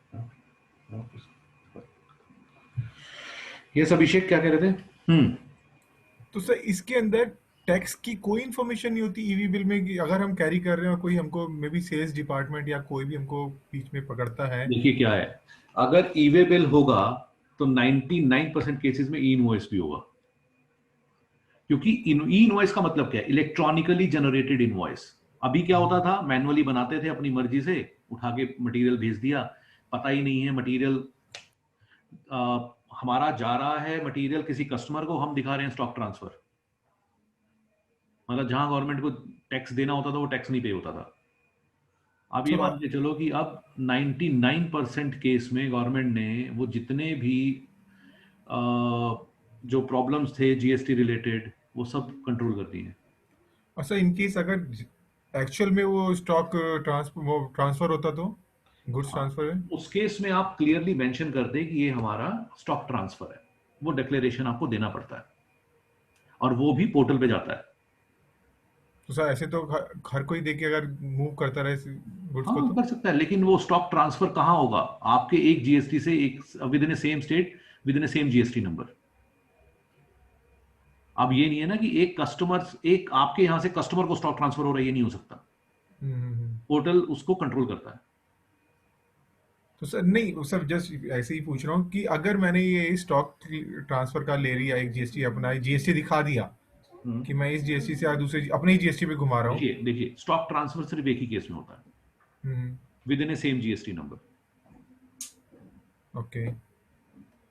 यस अभिषेक क्या कह रहे थे? तो सर इसके अंदर टैक्स की कोई इन्फॉर्मेशन नहीं होती ईवी बिल में कि अगर हम कैरी कर रहे हैं और कोई हमको मे बी सेल्स डिपार्टमेंट या कोई भी हमको बीच में पकड़ता है? देखिए क्या है, अगर ईवे बिल होगा तो 99% केसेस में ई इनवॉइस भी होगा, क्योंकि ई इनवॉइस का मतलब क्या है? Electronically generated invoice. अभी क्या होता था, मैनुअली बनाते थे अपनी मर्जी से, उठा के मटेरियल भेज दिया, पता ही नहीं है मटेरियल हमारा जा रहा है मटेरियल किसी कस्टमर को, हम दिखा रहे हैं स्टॉक ट्रांसफर। मतलब जहां गवर्नमेंट को टैक्स देना होता था वो टैक्स नहीं पे होता था। अब ये मान के चलो कि अब 99% केस में गवर्नमेंट ने वो जितने भी जो प्रॉब्लम्स थे जीएसटी रिलेटेड वो सब कंट्रोल कर दिए। अच्छा, इन केस अगर एक्चुअल में वो स्टॉक ट्रांसफर होता तो गुड्स ट्रांसफर है, उस केस में आप क्लियरली मेंशन कर दे कि ये हमारा स्टॉक ट्रांसफर है, वो डिक्लेरेशन आपको देना पड़ता है और वो भी पोर्टल पे जाता है। तो सर ऐसे तो हर कोई देके अगर मूव करता रहे गुड्स को तो कर सकता है, लेकिन वो स्टॉक ट्रांसफर कहाँ होगा? आपके एक जीएसटी से एक with in same state with in same GST number. अब ये नहीं है ना कि एक आपके यहां से कस्टमर को स्टॉक ट्रांसफर हो रहा है, ये नहीं हो सकता। पोर्टल उसको कंट्रोल करता है। तो सर नहीं सर, जस्ट ऐसे ही पूछ रहा हूँ कि अगर मैंने ये स्टॉक ट्रांसफर का ले लिया, एक जीएसटी अपना जीएसटी दिखा दिया कि मैं इस जीएसटी से दूसरे अपने ही जीएसटी पे घुमा रहा हूँ। देखिए स्टॉक ट्रांसफर सिर्फ एक ही केस में होता है, with in A same GST number. Okay,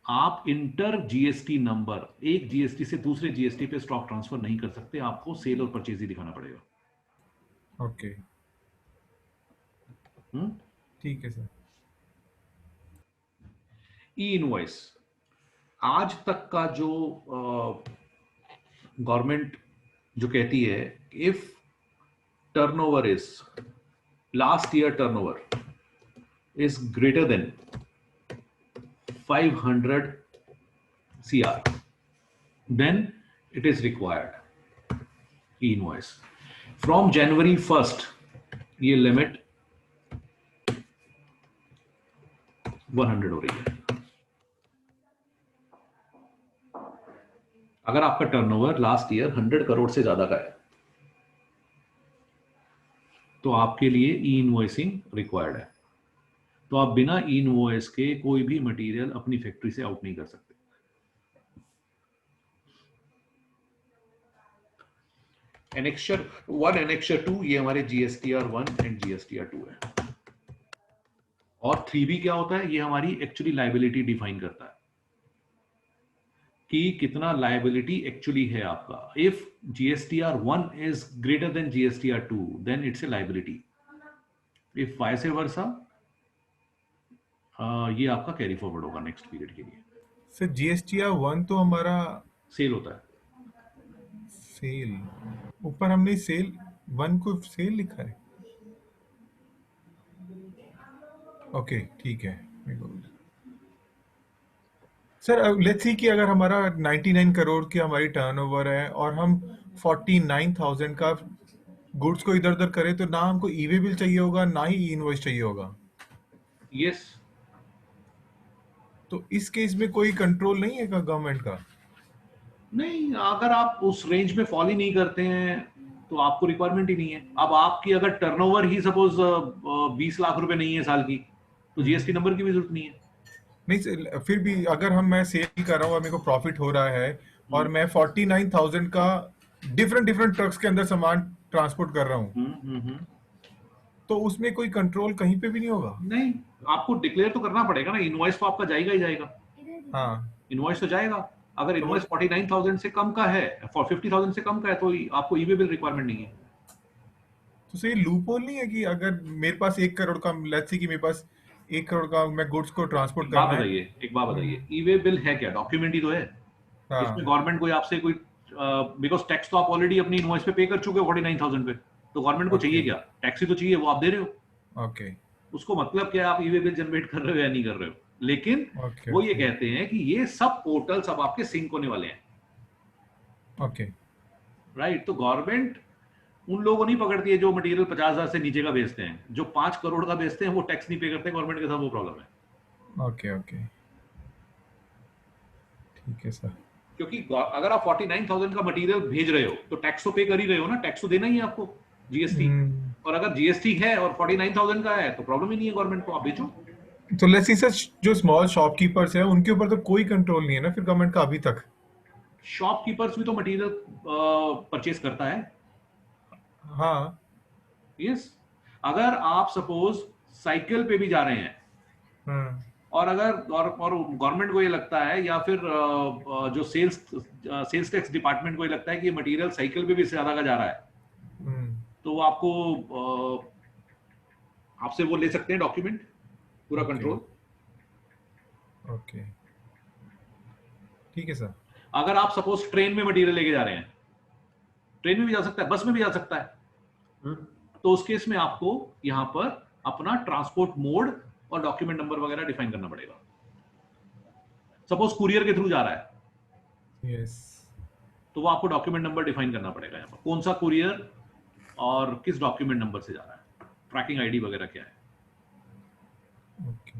आप इंटर जीएसटी नंबर एक जीएसटी से दूसरे जीएसटी पे स्टॉक ट्रांसफर नहीं कर सकते, आपको सेल और परचेज ही दिखाना पड़ेगा। ओके ठीक है सर। ई इनवॉइस आज तक का जो गवर्नमेंट जो कहती है, if turnover is last year turnover is greater then 500 CR, then it is required e-invoice. From January 1st, ये लिमिट 100 हो रही है। अगर आपका टर्नओवर लास्ट ईयर 100 करोड़ से ज्यादा का है तो आपके लिए ई इनवॉइसिंग रिक्वायर्ड है। तो आप बिना ई इनवॉइस के कोई भी मटेरियल अपनी फैक्ट्री से आउट नहीं कर सकते। एनेक्चर 1 एनेक्चर 2 ये हमारे जीएसटीआर 1 एंड जीएसटीआर 2 है। और 3B क्या होता है? ये हमारी एक्चुअली लायबिलिटी डिफाइन करता है कि कितना लायबिलिटी एक्चुअली है आपका। If GSTR 1 is greater than GSTR 2 then it's a liability. If vice versa ये आपका कैरी फॉरवर्ड होगा नेक्स्ट पीरियड के लिए। सर जीएसटीआर 1 तो हमारा सेल होता है। सेल, ऊपर हमने सेल 1 को सेल लिखा है। ओके ठीक है। सर लेट्स सी कि अगर हमारा 99 करोड़ की हमारी टर्नओवर है और हम 49,000 का गुड्स को इधर उधर करें, तो ना हमको ई वे बिल चाहिए होगा ना ही इनवॉइस चाहिए होगा। यस। तो इस केस में कोई कंट्रोल नहीं है गवर्नमेंट का? नहीं, अगर आप उस रेंज में फॉल ही नहीं करते हैं तो आपको रिक्वायरमेंट ही नहीं है। अब आपकी अगर टर्नओवर ही सपोज 20 लाख रुपए नहीं है साल की, तो जीएसटी नंबर की भी जरूरत नहीं है। नहीं फिर भी अगर मैं सेल कर रहा हूँ और मेरे को प्रॉफिट हो रहा है और मैं 49,000 का डिफरेंट डिफरेंट ट्रक्स के अंदर सामान ट्रांसपोर्ट कर रहा हूँ, तो उसमें कोई कंट्रोल कहीं पे भी नहीं होगा? नहीं, आपको डिक्लेयर तो करना पड़ेगा ना। इनवॉइस तो आपका जाएगा ही जाएगा। हाँ, इनवॉइस तो जाएगा। अगर इनवॉइस 49,000 से कम का है, 50,000 से कम का है, तो आपको ई वे बिल रिक्वायरमेंट नहीं है। तो सही लूप होल नहीं है कि अगर मेरे पास 1 करोड़ का, लेट्स से कि मेरे पास 1 करोड़ का मैं गुड्स को ट्रांसपोर्ट एक बात करना है। बताइए, एक बात बताइए, ई वे बिल है क्या? डॉक्यूमेंट ही तो है। हाँ, इसमें गवर्नमेंट कोई आपसे कोई बिकॉज टैक्स तो आप ऑलरेडी अपनी इनवॉइस पे पे कर चुके हो 49,000 पे, तो गवर्नमेंट को चाहिए क्या? टैक्स ही तो चाहिए, वो आप दे रहे हो। ओके उसको मतलब क्या आप ई वे बिल जनरेट कर रहे हो या नहीं कर रहे हो। लेकिन ओके वो ये कहते हैं कि ये सब पोर्टल सब आपके सिंक होने वाले हैं। Okay right. तो गवर्नमेंट उन लोगों को नहीं पकड़ती है जो मटेरियल 50,000 से नीचे का बेचते हैं। जो 5 करोड़ का बेचते हैं वो टैक्स नहीं पे करते गवर्नमेंट के साथ, वो प्रॉब्लम है। ओके ओके ठीक है सर। क्योंकि अगर आप 49,000 का मटेरियल भेज रहे हो तो टैक्स तो पे कर ही रहे हो ना, टैक्स तो देना ही है आपको, जीएसटी। और अगर जीएसटी है और 49,000 का है तो प्रॉब्लम ही नहीं है गवर्नमेंट को, आप बेचो। तो लेट्स सी सर, जो स्मॉल शॉपकीपर्स हैं उनके ऊपर तो कोई कंट्रोल नहीं है ना फिर गवर्नमेंट का अभी तक? शॉपकीपर्स भी तो मटेरियल परचेज करता है। हाँ। यस। अगर आप सपोज साइकिल पे भी जा रहे हैं और अगर और गवर्नमेंट को ये लगता है या फिर जो सेल्स टैक्स डिपार्टमेंट को ये लगता है कि ये मटेरियल साइकिल पे भी ज्यादा का जा रहा है, तो वो आपको आपसे वो ले सकते हैं डॉक्यूमेंट, पूरा कंट्रोल। ओके ठीक है सर। अगर आप सपोज ट्रेन में मटेरियल लेके जा रहे हैं, ट्रेन में भी जा सकता है, बस में भी जा सकता है, तो उस केस में आपको यहां पर अपना ट्रांसपोर्ट मोड और डॉक्यूमेंट नंबर वगैरह डिफाइन करना पड़ेगा। सपोज कुरियर के थ्रू जा रहा है, यस, तो वो आपको डॉक्यूमेंट नंबर डिफाइन करना पड़ेगा यहाँ पर, कौन सा कुरियर और किस डॉक्यूमेंट नंबर से जा रहा है, ट्रैकिंग आईडी वगैरह क्या है। ओके।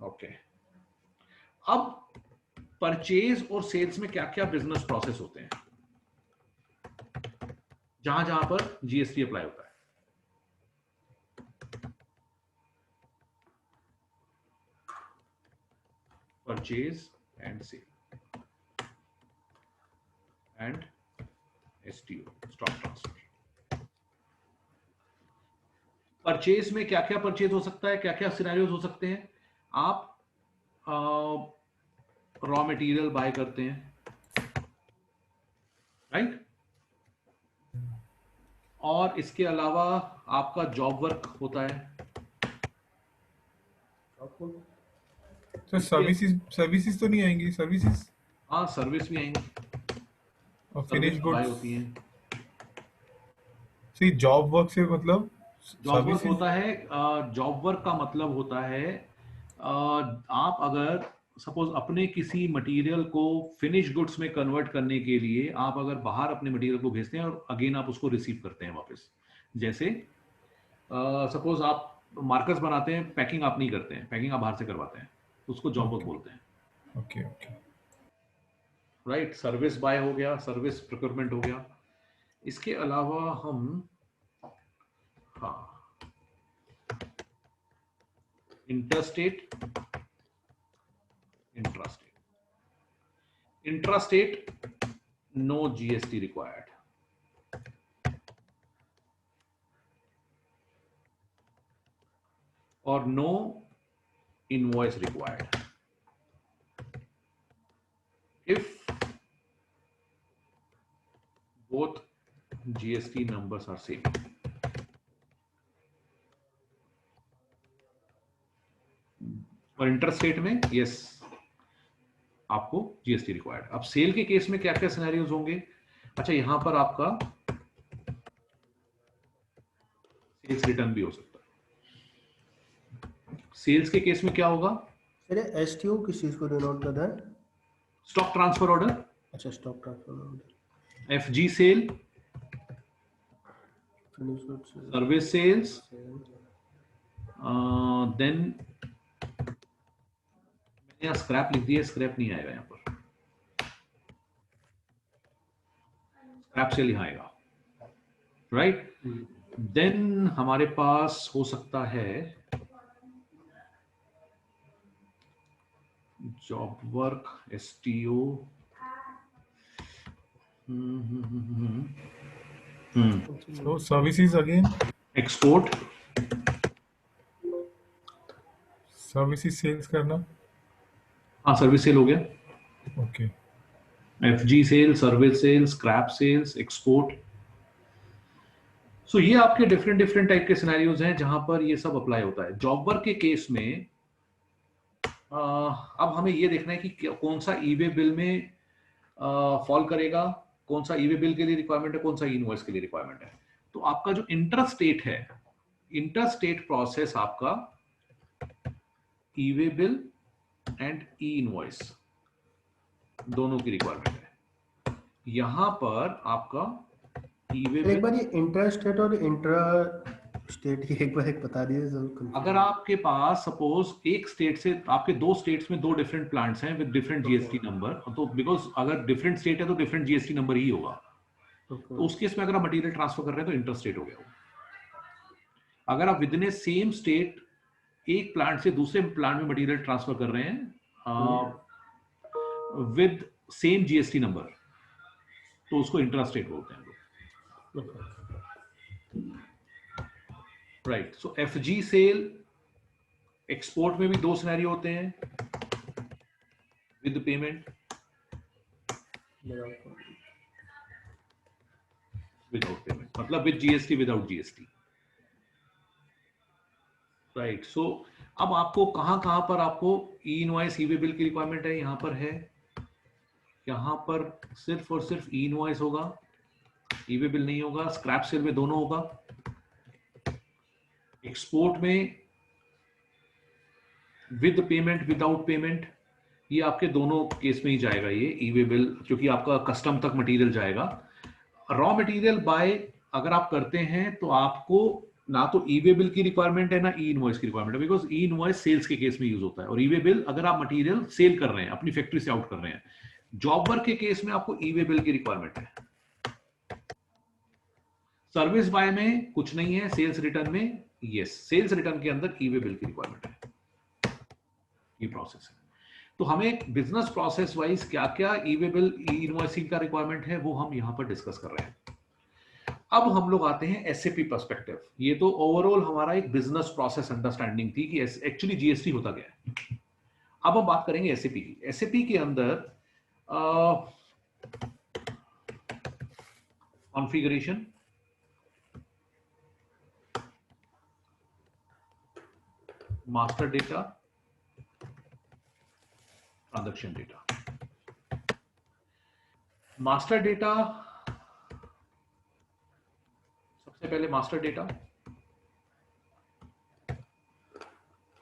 ओके। अब परचेज और सेल्स में क्या क्या बिजनेस प्रोसेस होते हैं जहां जहां पर जीएसटी अप्लाई होता है। Purchase and sale and STO, stock transfer. Purchase में क्या क्या परचेज हो सकता है, क्या क्या सिनेरियोज हो सकते हैं। आप रॉ मटेरियल बाय करते हैं, राइट, और इसके अलावा आपका जॉब वर्क होता है। सर सर्विसेज तो नहीं आएंगी? सर्विसेज, हाँ, सर्विस भी आएंगी और फिनिश गुड्स होती हैं। सी जॉब वर्क से मतलब जॉब वर्क होता है, जॉब वर्क का मतलब होता है आप अगर सपोज अपने किसी मटेरियल को फिनिश गुड्स में कन्वर्ट करने के लिए आप अगर बाहर अपने मटेरियल को भेजते हैं और अगेन आप उसको रिसीव करते हैं वापस। जैसे सपोज आप मार्कर्स बनाते हैं, पैकिंग आप नहीं करते हैं, पैकिंग आप बाहर से करवाते हैं, उसको जॉब वर्क बोलते हैं। Okay okay right. Service buy हो गया, सर्विस प्रोक्योरमेंट हो गया। इसके अलावा हम interstate, intrastate no GST required, और no invoice required if both GST numbers are same। और इंटर स्टेट में यस आपको जीएसटी रिक्वायर्ड। अब सेल के केस में क्या क्या सिनेरियोज होंगे? अच्छा, यहां पर आपका सेल्स रिटर्न भी हो सकता है। सेल्स के केस में क्या होगा? सर एसटीओ किस चीज को डिनोट कर रहा है? Stock transfer order. अच्छा, stock transfer order. FG sale, service sales, then मैंने यहाँ स्क्रैप लिख दिया, स्क्रैप नहीं आएगा यहाँ पर, स्क्रैप सेल यहाँ आएगा, राइट। देन हमारे पास हो सकता है job work, STO, So services again, export, services sales करना. हाँ सर्विस सेल हो गया, Okay. FG sale, service sale, scrap sales, export. So ये आपके डिफरेंट डिफरेंट टाइप के सिनेरियोज हैं जहां पर ये सब अप्लाई होता है। जॉब वर्क के केस में अब हमें ये देखना है कि कौन सा ई वे बिल में फॉल करेगा, कौन सा ई वे बिल के लिए रिक्वायरमेंट है, कौन सा इनवॉइस के लिए रिक्वायरमेंट है। तो आपका जो इंटर स्टेट है, इंटर स्टेट प्रोसेस आपका e way bill and e invoice दोनों की रिक्वायरमेंट है। यहां पर आपका ई वे एक बिल, बार ये इंटर स्टेट और इंट्रा स्टेट की एक बार एक बता दीजिए जरूर। अगर आपके पास सपोज एक स्टेट से, आपके दो स्टेट्स में दो डिफरेंट प्लांट्स हैं विद डिफरेंट जीएसटी नंबर, तो बिकॉज अगर डिफरेंट स्टेट है तो डिफरेंट जीएसटी नंबर ही होगा। तो उस केस में अगर आप मटेरियल ट्रांसफर कर रहे हैं तो इंटर स्टेट हो गया वो। अगर आप with in A same state एक प्लांट से दूसरे प्लांट में मटेरियल ट्रांसफर कर रहे हैं विद सेम जीएसटी नंबर, तो उसको इंट्रा स्टेट बोलते हैं लोग, right. So FG sale, export में भी दो सिनेरियो होते हैं, विद पेमेंट, विदाउट पेमेंट, मतलब with GST, without GST, right. So अब आपको कहां पर आपको e invoice, e way bill की रिक्वायरमेंट है? यहां पर है, यहां पर सिर्फ और सिर्फ ई इनवॉइस होगा, ई वे बिल नहीं होगा। स्क्रैप सेल में दोनों होगा। एक्सपोर्ट में विद पेमेंट, विदाउट पेमेंट, ये आपके दोनों केस में ही जाएगा ये ई वे बिल, क्योंकि आपका कस्टम तक मटेरियल जाएगा। रॉ मटेरियल बाय अगर आप करते हैं तो आपको ना तो ई वे बिल की रिक्वायरमेंट है ना ई इनवॉइस की रिक्वायरमेंट है, बिकॉज ई इनवॉइस सेल्स के केस में यूज होता है, और ई वे बिल अगर आप मटेरियल सेल कर रहे हैं, अपनी फैक्ट्री से आउट कर रहे हैं। जॉब वर्क के केस में आपको ई वे बिल की रिक्वायरमेंट है। सर्विस बाय में कुछ नहीं है, सेल्स रिटर्न में यस, सेल्स रिटर्न के अंदर ई वे बिल की रिक्वायरमेंट है। ये प्रोसेस है। तो हमें बिजनेस प्रोसेस वाइज क्या क्या ई वे बिल, ई इनवॉइसिंग का रिक्वायरमेंट है वो हम यहां पर डिस्कस कर रहे हैं। अब हम लोग आते हैं एसएपी पर्सपेक्टिव। ये तो ओवरऑल हमारा एक बिजनेस प्रोसेस अंडरस्टैंडिंग थी कि एक्चुअली जीएसटी होता क्या है। अब हम बात करेंगे एसएपी की। एसएपी के अंदर configuration, master data, transaction data. Master data, सबसे पहले master data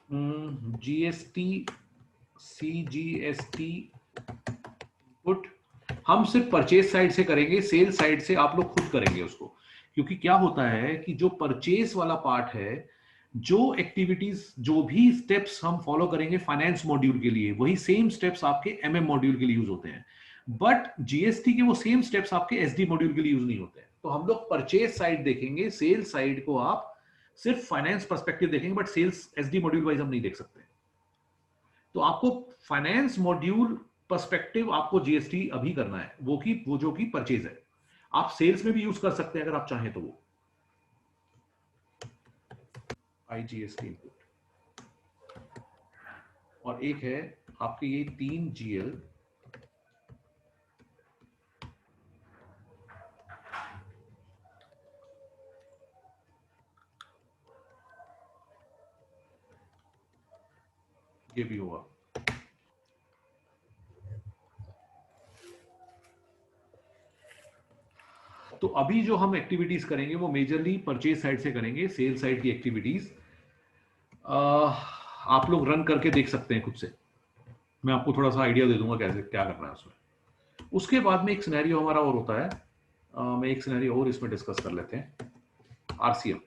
GST, CGST input हम सिर्फ परचेज साइड से करेंगे, सेल साइड से आप लोग खुद करेंगे उसको। क्योंकि क्या होता है कि जो परचेज वाला पार्ट है, जो एक्टिविटीज, जो भी स्टेप्स हम फॉलो करेंगे फाइनेंस मॉड्यूल के लिए, वही सेम स्टेप्स आपके एमएम मॉड्यूल के लिए यूज होते हैं। बट जीएसटी के वो सेम स्टेप्स आपके एसडी मॉड्यूल के लिए यूज नहीं होते हैं। तो हम लोग परचेज साइड देखेंगे, सेल साइड को आप सिर्फ फाइनेंस पर्सपेक्टिव देखेंगे, but sales SD module wise हम नहीं देख सकते। तो आपको फाइनेंस मॉड्यूल पर्सपेक्टिव आपको जीएसटी अभी करना है, वो जो कि परचेज है। आप सेल्स में भी यूज कर सकते हैं अगर आप चाहें तो। वो आईजीएसटी इनपुट, और एक है आपके ये 3 जीएल, ये भी होगा। तो अभी जो हम एक्टिविटीज करेंगे वो मेजरली परचेज साइड से करेंगे, सेल साइड की एक्टिविटीज आप लोग रन करके देख सकते हैं खुद से। मैं आपको थोड़ा सा आइडिया दे दूंगा कैसे क्या करना है उसमें। उसके बाद में एक सिनेरियो हमारा और होता है, मैं एक सिनेरियो और इसमें डिस्कस कर लेते हैं, आरसीएम।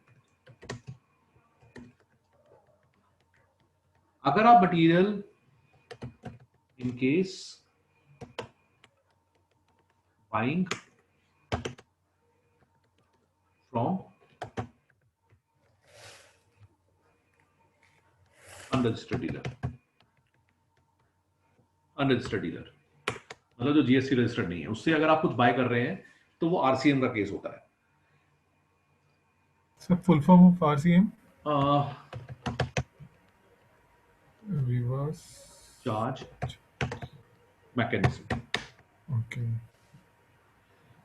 अगर आप material in case buying from unregistered dealer, unregistered dealer मतलब जो जीएसटी रजिस्टर्ड नहीं है, उससे अगर आप कुछ बाय कर रहे हैं तो वो आरसीएम का केस होता है। Sir full form of RCM? Reverse charge mechanism. Okay.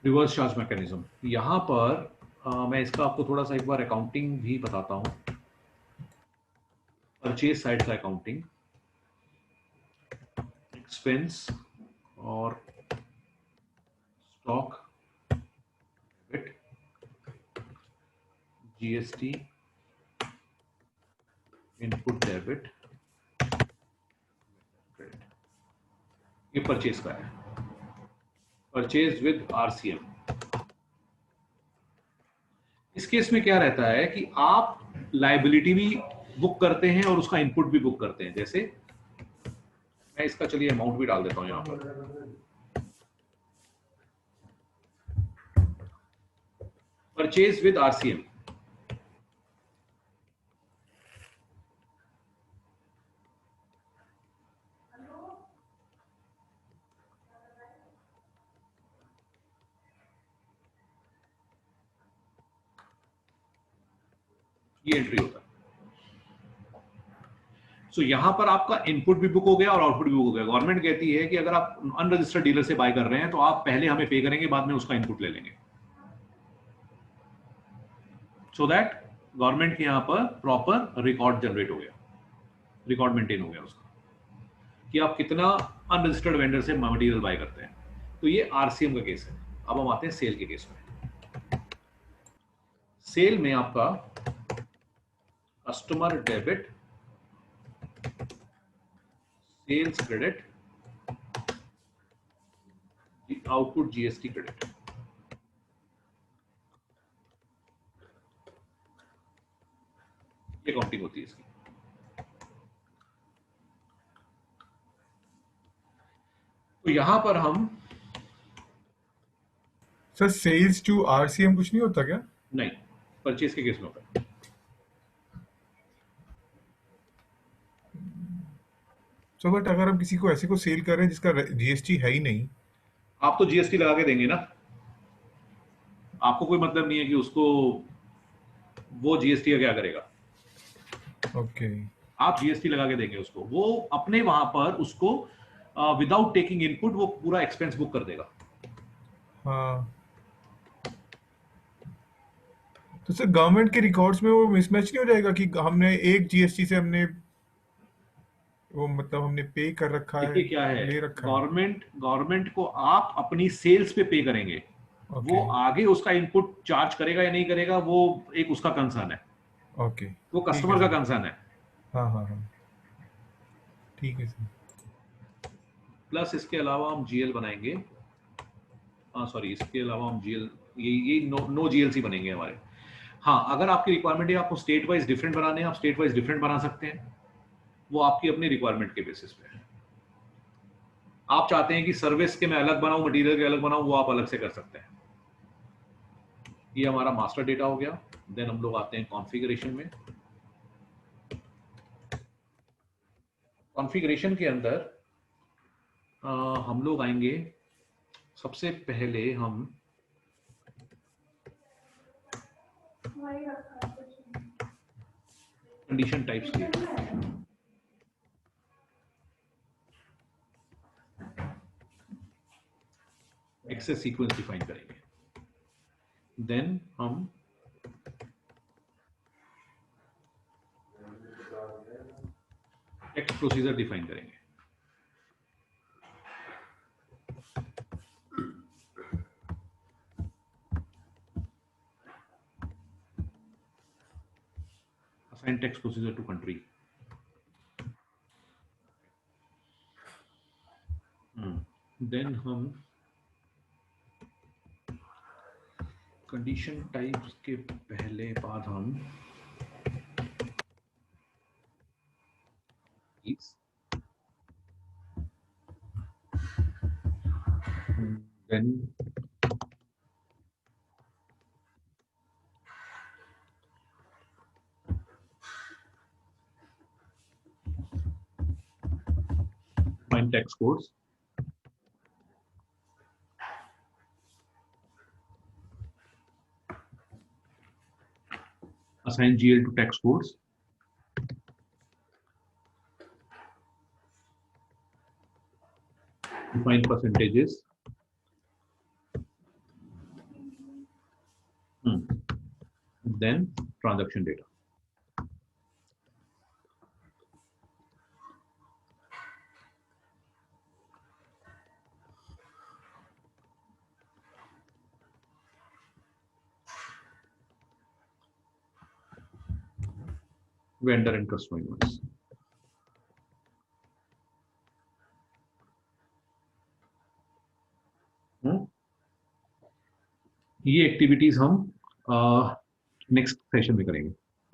Reverse charge mechanism, यहां पर मैं इसका आपको थोड़ा सा एक बार अकाउंटिंग भी बताता हूं। परचेज साइड का अकाउंटिंग, एक्सपेंस और stock debit, GST input debit credit, ये परचेज का है, परचेज विद आरसीएम। इस केस में क्या रहता है कि आप लायबिलिटी भी बुक करते हैं और उसका इनपुट भी बुक करते हैं। जैसे मैं इसका चलिए अमाउंट भी डाल देता हूं यहां पर, परचेज विद आरसीएम। ये एंट्री होता है। सो यहां पर आपका इनपुट भी बुक हो गया और आउटपुट भी बुक हो गया। गवर्नमेंट कहती है कि अगर आप अनरजिस्टर्ड डीलर से बाय कर रहे हैं तो आप पहले हमें पे करेंगे, बाद में उसका इनपुट ले लेंगे, सो दैट गवर्नमेंट के यहां पर प्रॉपर रिकॉर्ड जनरेट हो गया, रिकॉर्ड मेंटेन हो गया उसका कि आप कितना अनरजिस्टर्ड वेंडर से मटेरियल बाय करते हैं। तो ये आरसीएम का केस है। अब हम आते हैं सेल के केस में। सेल में आपका customer debit, sales credit, output GST credit, ये काउंटिंग होती है इसकी। तो यहां पर हम सर सेल्स टू आरसीएम कुछ नहीं होता क्या? नहीं, परचेज के केस में होता है। सो बट अगर हम किसी को ऐसे को सेल कर रहे हैं जिसका जीएसटी है ही नहीं, आप तो जीएसटी लगा के देंगे ना, आपको कोई मतलब नहीं है कि उसको वो जीएसटी का क्या करेगा। ओके। आप जीएसटी लगा के देंगे उसको, वो अपने वहां पर उसको विदाउट टेकिंग इनपुट वो पूरा एक्सपेंस बुक कर देगा। हाँ, तो सर गवर्नमेंट के रिकॉर्ड्स में वो मिसमैच नहीं हो जाएगा कि हमने एक जीएसटी से हमने वो मतलब हमने पे कर रखा है, देखिए क्या है, ले रखा है? गवर्नमेंट को आप अपनी सेल्स पे करेंगे, ओके वो आगे उसका इनपुट चार्ज करेगा या नहीं करेगा वो एक उसका कंसर्न है, ओके, वो ठीक है कस्टमर का सर। कंसर्न है। हाँ हाँ हाँ, ठीक है सर। प्लस इसके अलावा हम जीएल बनाएंगे, सॉरी इसके अलावा हम जीएल ये नो जीएलसी बनेंगे हमारे। हाँ, अगर आपकी रिक्वायरमेंट है आपको स्टेट वाइज डिफरेंट बनाने हैं, आप स्टेट वाइज डिफरेंट बना सकते हैं, वो आपकी अपनी रिक्वायरमेंट के बेसिस पे है। आप चाहते हैं कि सर्विस के मैं अलग बनाऊं, मटेरियल के अलग बनाऊं, वो आप अलग से कर सकते हैं। ये हमारा मास्टर डेटा हो गया। देन हम लोग आते हैं कॉन्फ़िगरेशन में। कॉन्फ़िगरेशन के अंदर हम लोग आएंगे, सबसे पहले हम कंडीशन टाइप्स के एक्सेस सीक्वेंस डिफाइन करेंगे। देन हम टैक्स प्रोसीजर डिफाइन करेंगे। Assign tax procedure to country. Then हम कंडीशन टाइप्स के पहले बाद हम then find tax codes. Assign GL to tax codes. Define percentages. Then transaction data. Vendor and customer invoice. ये activities हम next session में करेंगे,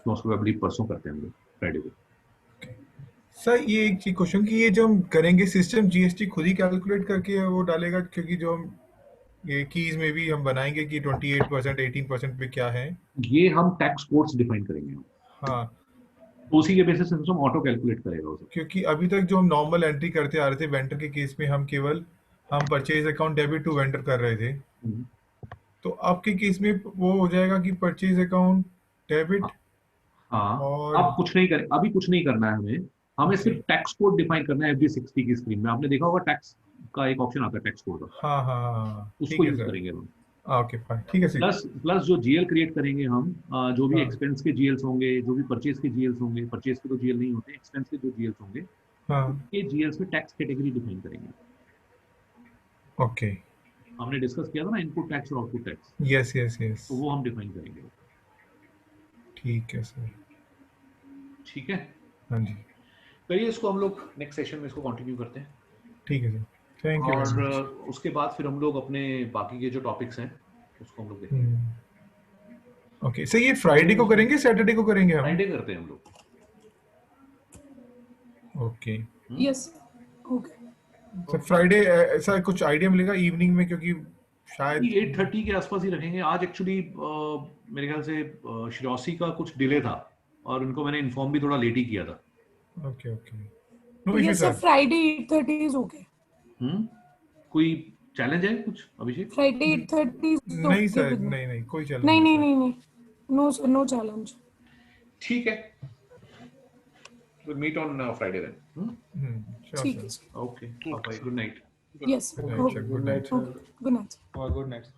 मोस्ट प्रोबेबली परसों करते हैं हम लोग, फ्राइडे को। सर ये एक क्वेश्चन कि ये जो हम करेंगे सिस्टम जीएसटी खुद ही कैलकुलेट करके वो डालेगा, क्योंकि जो हम ये कीज में भी हम बनाएंगे कि 28% 18% पे क्या है, ये हम टैक्स कोड्स डिफाइन करेंगे। हाँ, उसी के बेसिस से सिस्टम ऑटो कैलकुलेट करेगा उसे। क्योंकि अभी तक जो हम नॉर्मल एंट्री करते आ रहे थे वेंडर के केस में, हम केवल हम purchase account debit to vendor कर रहे थे, तो आपके केस में वो हो जाएगा कि परचेज अकाउंट डेबिट। हाँ, और अब कुछ नहीं करें, अभी कुछ नहीं करना है हमें सिर्फ टैक्स कोड डिफाइन करना है। FD60 की स्क्रीन में आपने देखा होगा टैक्स का एक ऑप्शन आता है टैक्स कोड का, हाँ, उसको यूज करेंगे हम। ओके फाइन, ठीक है सर। प्लस जो जीएल क्रिएट करेंगे हम, जो भी हाँ। एक्सपेंस के जीएल्स होंगे, जो भी परचेज के जीएल्स होंगे, परचेज के तो जीएल नहीं होते, एक्सपेंस के जो जीएल्स होंगे, ये जीएल्स में टैक्स कैटेगरी डिफाइन करेंगे। ओके, हमने डिस्कस किया था ना इनपुट टैक्स और आउटपुट टैक्स, यस, तो वो हम डिफाइन करेंगे। ठीक है सर, ठीक है, हाँ जी, करिए इसको हम लोग नेक्स्ट सेशन में इसको कंटिन्यू करते हैं। ठीक है सर, थैंक यू। और उसके बाद फिर हम लोग अपने बाकी के जो टॉपिक्स हैं उसको हम लोग देखेंगे। ओके सर, ये फ्राइडे को करेंगे सैटरडे को करेंगे हम? फ्राइडे करते हैं हम लोग। Okay, yes, okay sir Friday ऐसा कुछ आइडिया मिलेगा इवनिंग में, क्योंकि शायद 8:30 के आसपास ही रखेंगे। आज एक्चुअली मेरे ख्याल से श्रेयसी का कुछ डिले था और उनको मैंने इन्फॉर्म भी थोड़ा लेट ही किया था। Okay, no issue yes sir, sir. Friday 8:30 is okay. कोई चैलेंज है कुछ अभिषेक? फ्राइडे 8:30 नहीं सर, नहीं कोई चैलेंज नहीं, नो सर, नो चैलेंज। ठीक है, we'll meet on Friday then. ठीक है। Okay, bye, good night. Yes, Good night, sir. good night. Good night.